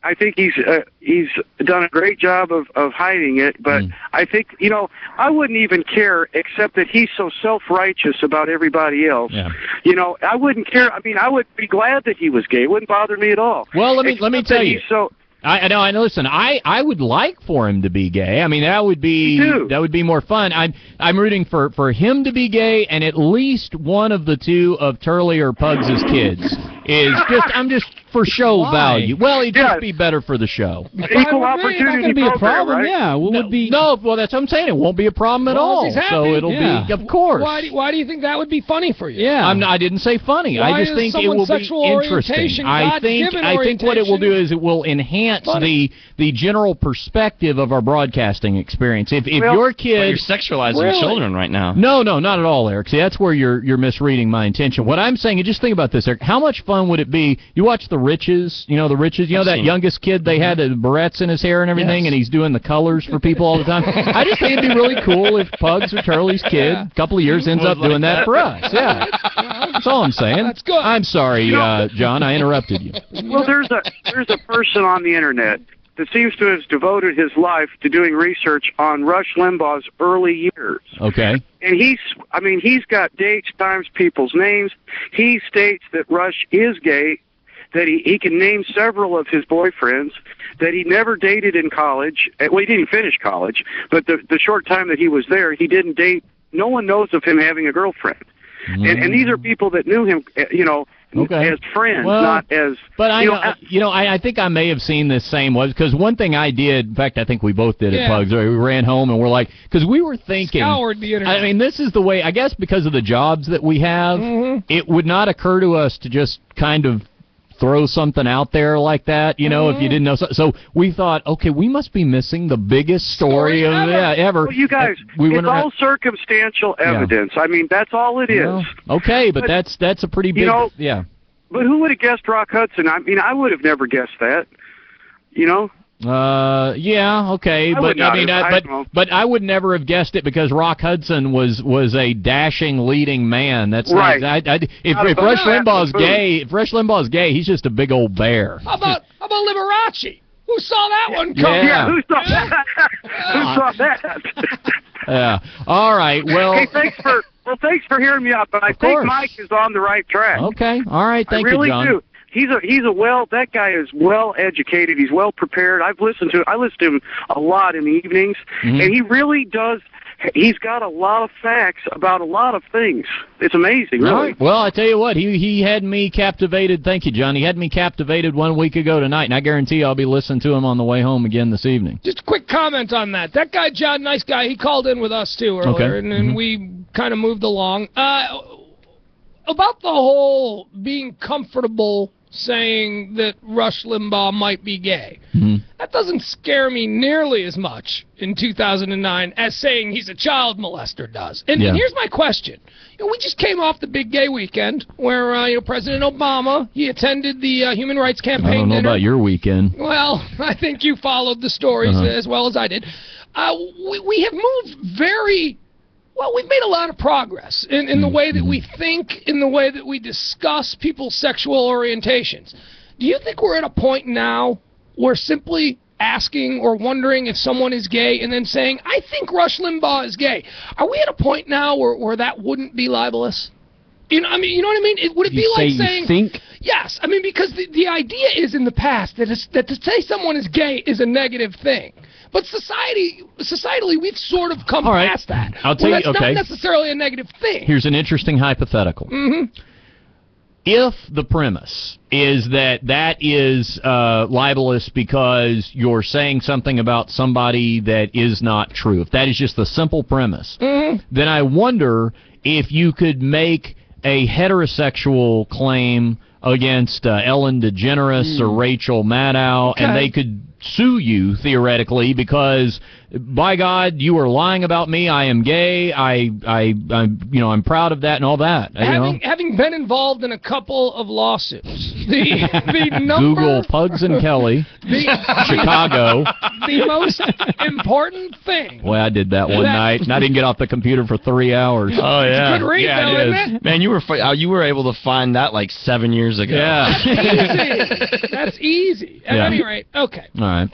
I think he's done a great job of hiding it, but I think, I wouldn't even care, except that he's so self-righteous about everybody else. Yeah. I wouldn't care. I mean, I would be glad that he was gay. It wouldn't bother me at all. Well, let me tell you. So I know. Listen, I would like for him to be gay. I mean, that would be more fun. I'm rooting for him to be gay, and at least one of the two of Turley or Pugs' kids I'm just for show value. Well, it'd just be better for the show. Equal opportunity. Not going to be a problem. Right? Yeah. Well, that's what I'm saying. It won't be a problem at all. So it'll be, of course. Why do you think that would be funny for you? Yeah. I didn't say funny. I just think it will be interesting. I think what it will do is it will enhance the general perspective of our broadcasting experience. If your kid, you're sexualizing children right now. No, not at all, Eric. See, that's where you're misreading my intention. What I'm saying is, just think about this, Eric. How much fun would it be? You watch The Riches, that youngest kid, they had the barrettes in his hair and everything, and he's doing the colors for people all the time. I just think it'd be really cool if Pugs or Turley's kid, a couple of years, ends up doing that for us. Yeah. That's all I'm saying. That's good. I'm sorry, John, I interrupted you. Well, there's a person on the internet that seems to have devoted his life to doing research on Rush Limbaugh's early years. Okay. And he's got dates, times, people's names. He states that Rush is gay, that he can name several of his boyfriends, that he never dated in college. Well, he didn't finish college, but the short time that he was there, he didn't date. No one knows of him having a girlfriend. And these are people that knew him, as friends, not as. But I think I may have seen this same one, because one thing I did, in fact, I think we both did at Pugs. We ran home and we're like, because we were thinking. Scoured the internet. I mean, this is the way. I guess because of the jobs that we have, it would not occur to us to just kind of throw something out there like that, if you didn't know. So we thought, okay, we must be missing the biggest story ever. Well, you guys, it's all circumstantial evidence. I mean, that's all it is. Okay, but that's a pretty big, But who would have guessed Rock Hudson? I mean, I would have never guessed that. Okay, but I would never have guessed it because Rock Hudson was a dashing leading man. That's right. If Rush Limbaugh's gay, he's just a big old bear. How about Liberace? Who saw that one coming? Yeah, who saw that? Who saw that? Yeah. All right. Well. Hey, thanks for hearing me out. But I think Mike is on the right track. Okay. All right. Thank you, John. I really do. That guy is well educated. He's well prepared. I listen to him a lot in the evenings, and he really does. He's got a lot of facts about a lot of things. It's amazing, really. Right. Well, I tell you what, he had me captivated. Thank you, John. He had me captivated 1 week ago tonight, and I guarantee I'll be listening to him on the way home again this evening. Just a quick comment on that. That guy, John, nice guy, he called in with us, too, earlier, and we kind of moved along. About the whole being comfortable saying that Rush Limbaugh might be gay. That doesn't scare me nearly as much in 2009 as saying he's a child molester does. And here's my question. We just came off the big gay weekend where President Obama, he attended the Human Rights Campaign I don't know dinner. About your weekend. Well, I think you followed the stories as well as I did. We have moved we've made a lot of progress in the way that we think, in the way that we discuss people's sexual orientations. Do you think we're at a point now where simply asking or wondering if someone is gay and then saying, I think Rush Limbaugh is gay, are we at a point now where that wouldn't be libelous? You know what I mean? Would it be like saying... You think? Yes. I mean, because the idea is in the past that to say someone is gay is a negative thing. But societally, we've sort of come past that. I'll tell you, that's not necessarily a negative thing. Here's an interesting hypothetical. If the premise is that is libelous because you're saying something about somebody that is not true, if that is just the simple premise, then I wonder if you could make a heterosexual claim against Ellen DeGeneres or Rachel Maddow, and they could sue you theoretically because by God, you are lying about me. I am gay. I'm proud of that and all that. Having been involved in a couple of lawsuits, the number Google Pugs and Kelly, Chicago. The most important thing. Boy, I did that one night, and I didn't get off the computer for 3 hours. Oh yeah, good read, yeah, though, it isn't is. Man, you were able to find that like 7 years ago. Yeah, that's easy. At any rate, okay. All right.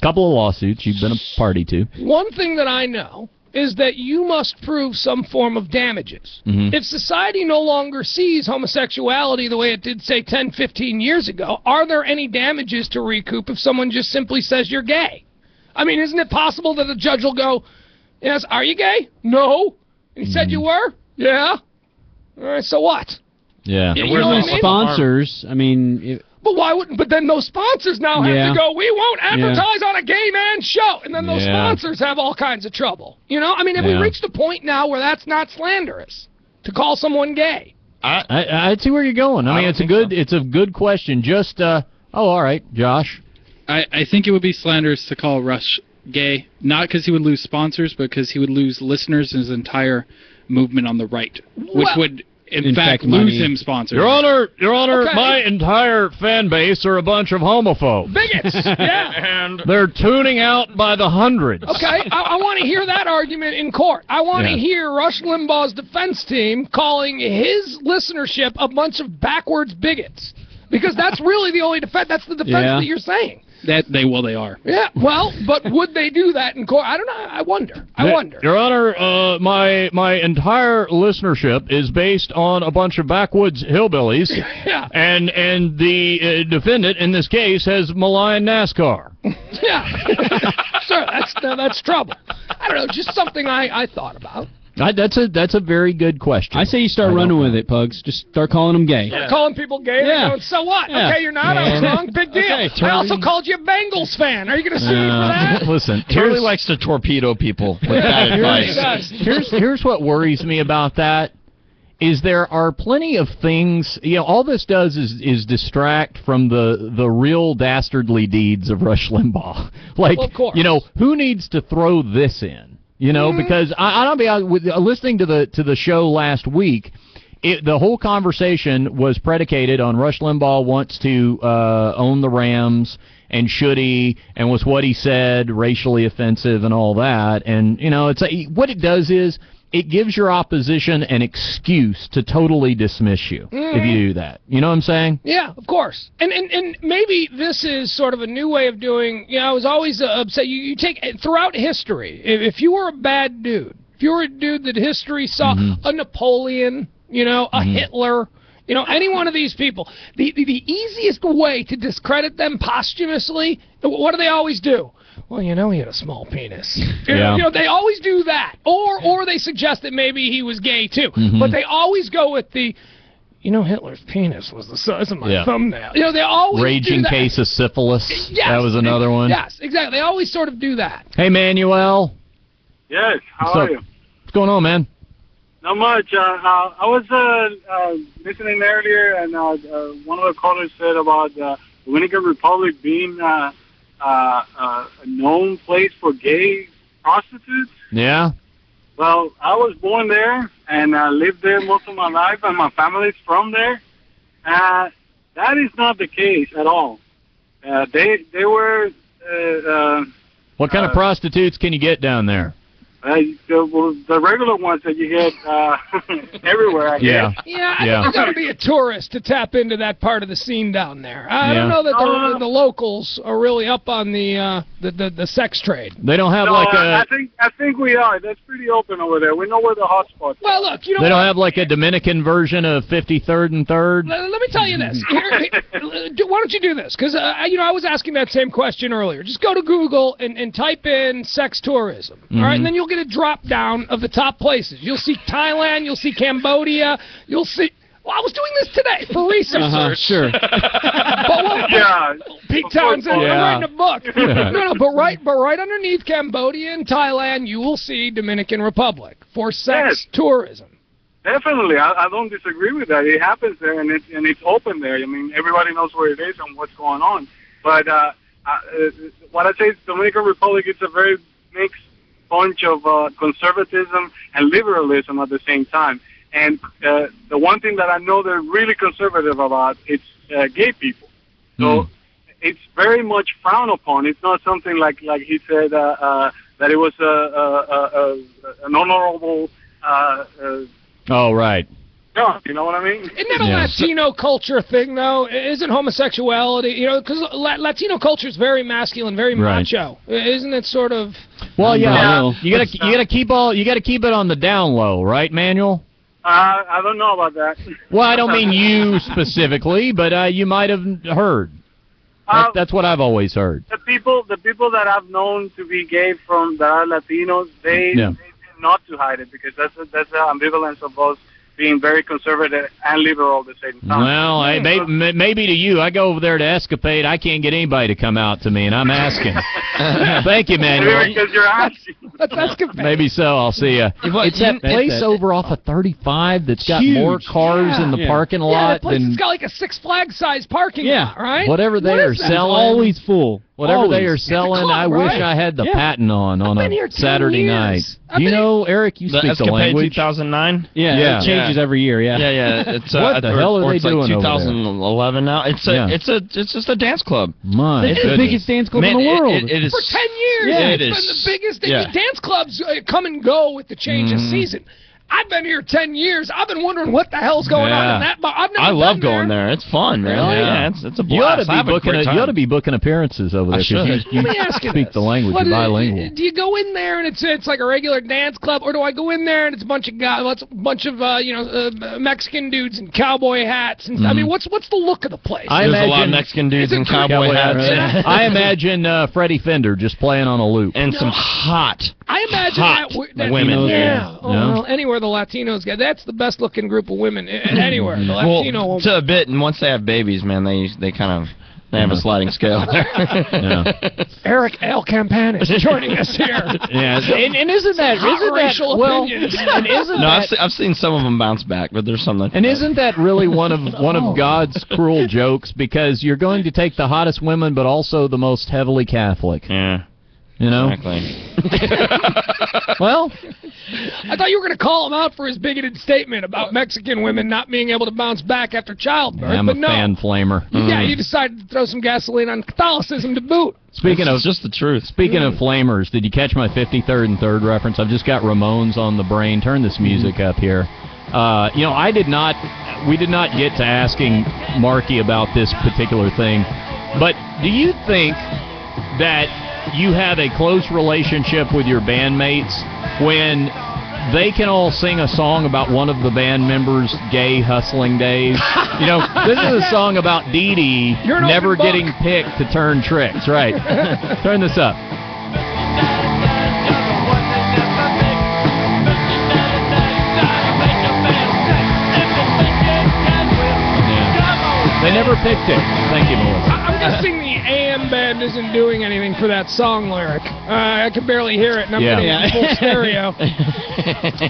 Couple of lawsuits you've been a party to. One thing that I know is that you must prove some form of damages. Mm-hmm. If society no longer sees homosexuality the way it did, say, 10, 15 years ago, are there any damages to recoup if someone just simply says you're gay? I mean, isn't it possible that the judge will go, yes, are you gay? No. And he said you were? Yeah. All right, so what? Yeah. You know what I mean? Sponsors, I mean... But why wouldn't? But then those sponsors now have to go, we won't advertise on a gay man show. And then those sponsors have all kinds of trouble. You know? I mean, have we reached a point now where that's not slanderous to call someone gay? I see where you're going. I mean, it's a good question. Just, all right, Josh. I think it would be slanderous to call Rush gay, not because he would lose sponsors, but because he would lose listeners and his entire movement on the right, which would... In fact, lose him sponsors. Your Honor, my entire fan base are a bunch of homophobes. Bigots, yeah. And they're tuning out by the hundreds. Okay, I want to hear that argument in court. I want to hear Rush Limbaugh's defense team calling his listenership a bunch of backwards bigots. Because that's really the only defense. That's the defense that you're saying. They are. Yeah, well, but would they do that in court? I don't know. I wonder. Your Honor, my entire listenership is based on a bunch of backwoods hillbillies. Yeah. And the defendant in this case has maligned NASCAR. Yeah. Sure, that's trouble. I don't know, just something I thought about. That's a very good question. I say you start running with it, Pugs. Just start calling them gay. Yeah. Calling people gay? Yeah. Going, so what? Yeah. Okay, you're not. I was wrong. Big deal. Okay, I also called you a Bengals fan. Are you going to sue me for that? Listen, Charlie likes to torpedo people with bad advice. Here's what worries me about that. Is there are plenty of things, all this does is distract from the real dastardly deeds of Rush Limbaugh. Like, well, of course. Who needs to throw this in? Because I'll be honest, with listening to the show last week, the whole conversation was predicated on Rush Limbaugh wants to own the Rams, and should he, and was what he said racially offensive and all that. And it's what it does is it gives your opposition an excuse to totally dismiss you if you do that. You know what I'm saying? Yeah, of course. And maybe this is sort of a new way of doing. I was always upset. You take throughout history, if you were a bad dude, if you were a dude that history saw a Napoleon, a Hitler, any one of these people, the easiest way to discredit them posthumously, what do they always do? Well, he had a small penis. They always do that. Or they suggest that maybe he was gay, too. But they always go with the, Hitler's penis was the size of my thumbnail. They always Raging do that. Case of Syphilis. Yes. That was another one. Yes, exactly. They always sort of do that. Hey, Manuel. Yes, how are you? What's going on, man? Not much. I was listening earlier, and one of the callers said about Dominican Republic being a known place for gay prostitutes. Yeah. Well, I was born there and lived there most of my life, and my family's from there. That is not the case at all. They were. What kind of prostitutes can you get down there? The regular ones that you get everywhere, I guess. Yeah, I think you got to be a tourist to tap into that part of the scene down there. I don't know that the locals are really up on the sex trade. They don't have I think we are. That's pretty open over there. We know where the hot spots are. Well, look, they don't have like a Dominican version of 53rd and 3rd. Let me tell you this. Why don't you do this? Because I was asking that same question earlier. Just go to Google and type in sex tourism. All right, and then you'll get a drop down of the top places. You'll see Thailand, you'll see Cambodia, you'll see. Well, I was doing this today for research. Sure. Pete Townsend, I'm writing a book. But right underneath Cambodia and Thailand, you will see Dominican Republic for sex tourism. Definitely, I don't disagree with that. It happens there, and it's open there. I mean, everybody knows where it is and what's going on. But what I say is Dominican Republic, it's a very mixed bunch of conservatism and liberalism at the same time. And the one thing that I know they're really conservative about, it's gay people. So it's very much frowned upon. It's not something like he said that it was an honorable. Oh, right. Yeah, you know what I mean? Isn't that a Latino culture thing, though? Isn't homosexuality, because Latino culture is very masculine, very macho. Isn't it sort of? Well, yeah. You gotta keep it on the down low, right, Manuel? I don't know about that. Well, I don't mean you specifically, but you might have heard. That's what I've always heard. The people that I've known to be gay that are Latinos, they tend not to hide it because that's the ambivalence of both being very conservative and liberal at the same time. Well, maybe to you. I go over there to Escapade. I can't get anybody to come out to me, and I'm asking. Thank you, Manuel. Because you're asking. That's Escapade. Maybe so. I'll see you. It's that place over off of 35 that's got more cars in the parking lot than. than. It's got like a Six Flags size parking lot, right? Whatever they are selling, always full. Whatever they are selling, I wish I had the patent on a Saturday night. Do you know, Eric? You speak the language. 2009. Yeah, it changes every year. Yeah. It's what the hell are they doing 2011 now. It's just a dance club. It's the biggest dance club in the world. It is for 10 years. It It's been the biggest thing. Dance clubs come and go with the change of season. I've been here 10 years. I've been wondering what the hell's going on in that bar. I love going there. It's fun, man. Really? Yeah, it's a blast. You ought to be booking appearances over there because you Let me ask you speak the language. You're bilingual. Do you go in there and it's like a regular dance club, or do I go in there and it's a bunch of guys, Mexican dudes in cowboy hats? And I mean, what's the look of the place? There's a lot of Mexican dudes in cowboy hats. Right? I imagine Freddie Fender just playing on a loop and some hot. I imagine that women. Yeah. Well, anywhere the Latinos get, that's the best looking group of women anywhere. The Latino woman. To a bit, and once they have babies, man, they kind of have a sliding scale. Eric L. Campana is joining us here. And isn't that racial opinions? And isn't that, I've seen some of them bounce back, but there's some. And isn't that really one of God's cruel jokes? Because you're going to take the hottest women, but also the most heavily Catholic. Yeah. You know? Exactly. Well, I thought you were going to call him out for his bigoted statement about Mexican women not being able to bounce back after childbirth. I'm a fan flamer. Yeah, you decided to throw some gasoline on Catholicism to boot. Speaking of just the truth. Speaking of flamers, did you catch my 53rd and 3rd reference? I've just got Ramones on the brain. Turn this music up here. We did not get to asking Marky about this particular thing, but do you think that you have a close relationship with your bandmates when they can all sing a song about one of the band members' gay hustling days? This is a song about Dee Dee never getting picked to turn tricks. Right. Turn this up. They never picked it. Thank you, Melissa. I'm guessing the AM band isn't doing anything for that song lyric. I can barely hear it, and I'm getting it in full stereo.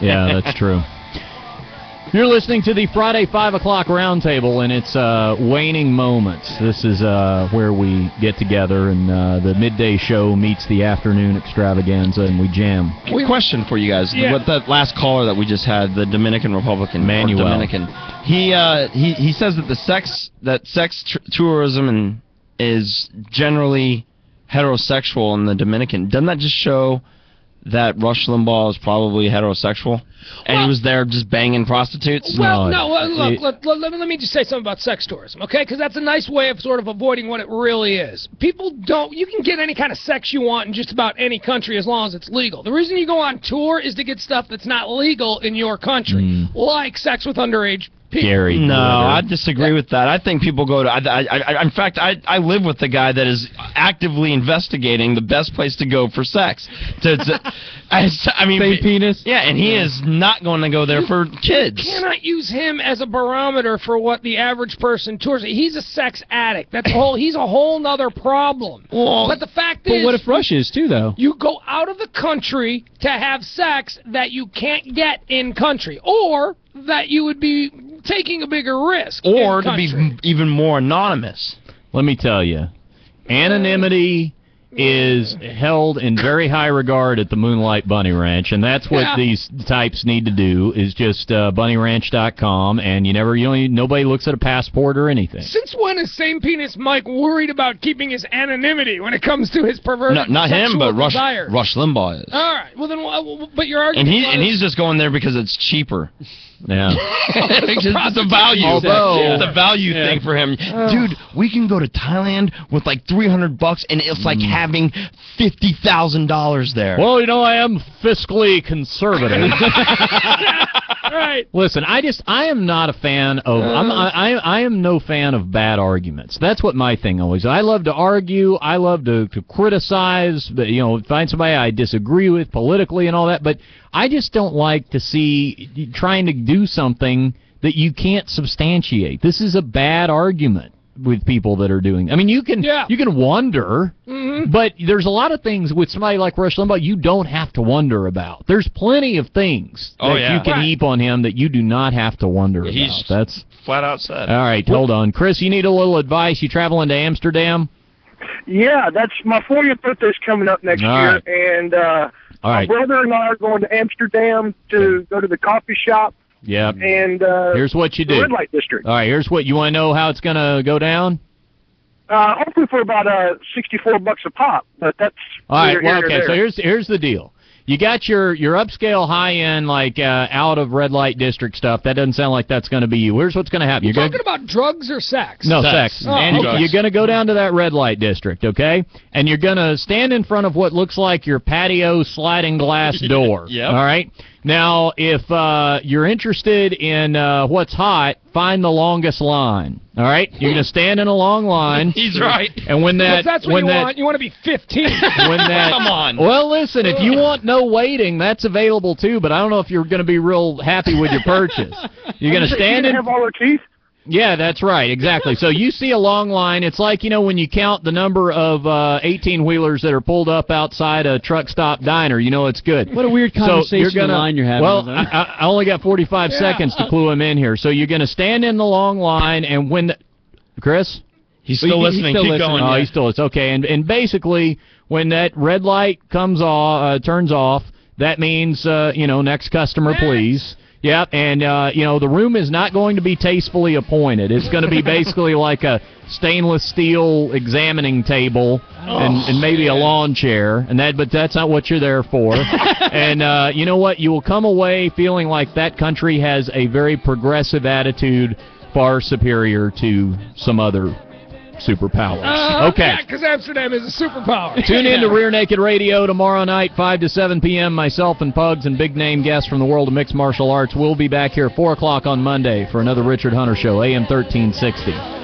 Yeah, that's true. You're listening to the Friday 5 o'clock Roundtable, and it's waning moments. This is where we get together, and the midday show meets the afternoon extravaganza, and we jam. Question for you guys. Yeah. With that last caller that we just had, the Dominican Republican, Manuel. Dominican, he says that sex tourism is generally heterosexual in the Dominican. Doesn't that just show that Rush Limbaugh is probably heterosexual, and he was there just banging prostitutes? Well, look, let me just say something about sex tourism, okay? Because that's a nice way of sort of avoiding what it really is. You can get any kind of sex you want in just about any country as long as it's legal. The reason you go on tour is to get stuff that's not legal in your country, like sex with underage people. Gary. No, I disagree with that. I think people go to. In fact, I live with the guy that is actively investigating the best place to go for sex. I mean, Fake penis. Yeah, and he is not going to go there for kids. You cannot use him as a barometer for what the average person tours. He's a sex addict. He's a whole nother problem. Well, but the fact is, what if Rush is too, though? You go out of the country to have sex that you can't get in country, or that you would be taking a bigger risk. Or to be even more anonymous. Let me tell you, anonymity is held in very high regard at the Moonlight Bunny Ranch, and that's what these types need to do, is just bunnyranch.com, and nobody looks at a passport or anything. Since when is Same Penis Mike worried about keeping his anonymity when it comes to his perverted Not him, but desires? Rush Limbaugh is. All right. Well, then, but your argument and he's just going there because it's cheaper. Yeah. It's a value. It's a value thing for him. Dude, we can go to Thailand with like $300 and it's like having $50,000 there. Well, I am fiscally conservative. Right. Listen, I am not a fan of I am no fan of bad arguments. That's what my thing always is. I love to argue, I love to criticize, find somebody I disagree with politically and all that, but I just don't like to see trying to do something that you can't substantiate. This is a bad argument with people that are doing. I mean, you can wonder, but there's a lot of things with somebody like Rush Limbaugh you don't have to wonder about. There's plenty of things that you can heap on him that you do not have to wonder about. That's flat out said. All right, hold on. Chris, you need a little advice. You traveling to Amsterdam? Yeah, that's my 40th birthday's coming up next year, and my brother and I are going to Amsterdam to go to the coffee shop. Yeah. And here's what you do. The red light district. All right, here's what you want to know how it's going to go down? Hopefully for about $64 a pop, but that's all right. Well, okay, so here's the deal. You got your upscale, high-end, like out of red light district stuff. That doesn't sound like that's going to be you. Here's what's going to happen. You're talking about drugs or sex? No, sex. Oh, and okay. you're going to go down to that red light district, okay? And you're going to stand in front of what looks like your patio sliding glass door. All right? Now, if you're interested in what's hot, find the longest line. All right? You're going to stand in a long line. He's right. And when that... That's what want. You want to be 15. Come on. Well, listen, if you want no waiting, that's available too, but I don't know if you're going to be real happy with your purchase. You're going to stand in... have all their teeth? Yeah, that's right, exactly. So you see a long line. It's like, when you count the number of 18-wheelers that are pulled up outside a truck stop diner, it's good. What a weird conversation line you're having. Well, I only got 45 seconds to clue him in here. So you're going to stand in the long line, and when Chris? He's still listening. Keep going. Oh, he's still listening. Okay, and basically, when that red light comes off, turns off, that means, next customer, please. Yep, and, the room is not going to be tastefully appointed. It's going to be basically like a stainless steel examining table and maybe a lawn chair, but that's not what you're there for. And you know what? You will come away feeling like that country has a very progressive attitude, far superior to some other superpowers. Okay. Yeah, because Amsterdam is a superpower. Tune in to Rear Naked Radio tomorrow night, 5 to 7 p.m. Myself and Pugs and big-name guests from the world of mixed martial arts. We'll be back here 4 o'clock on Monday for another Richard Hunter Show, AM 1360.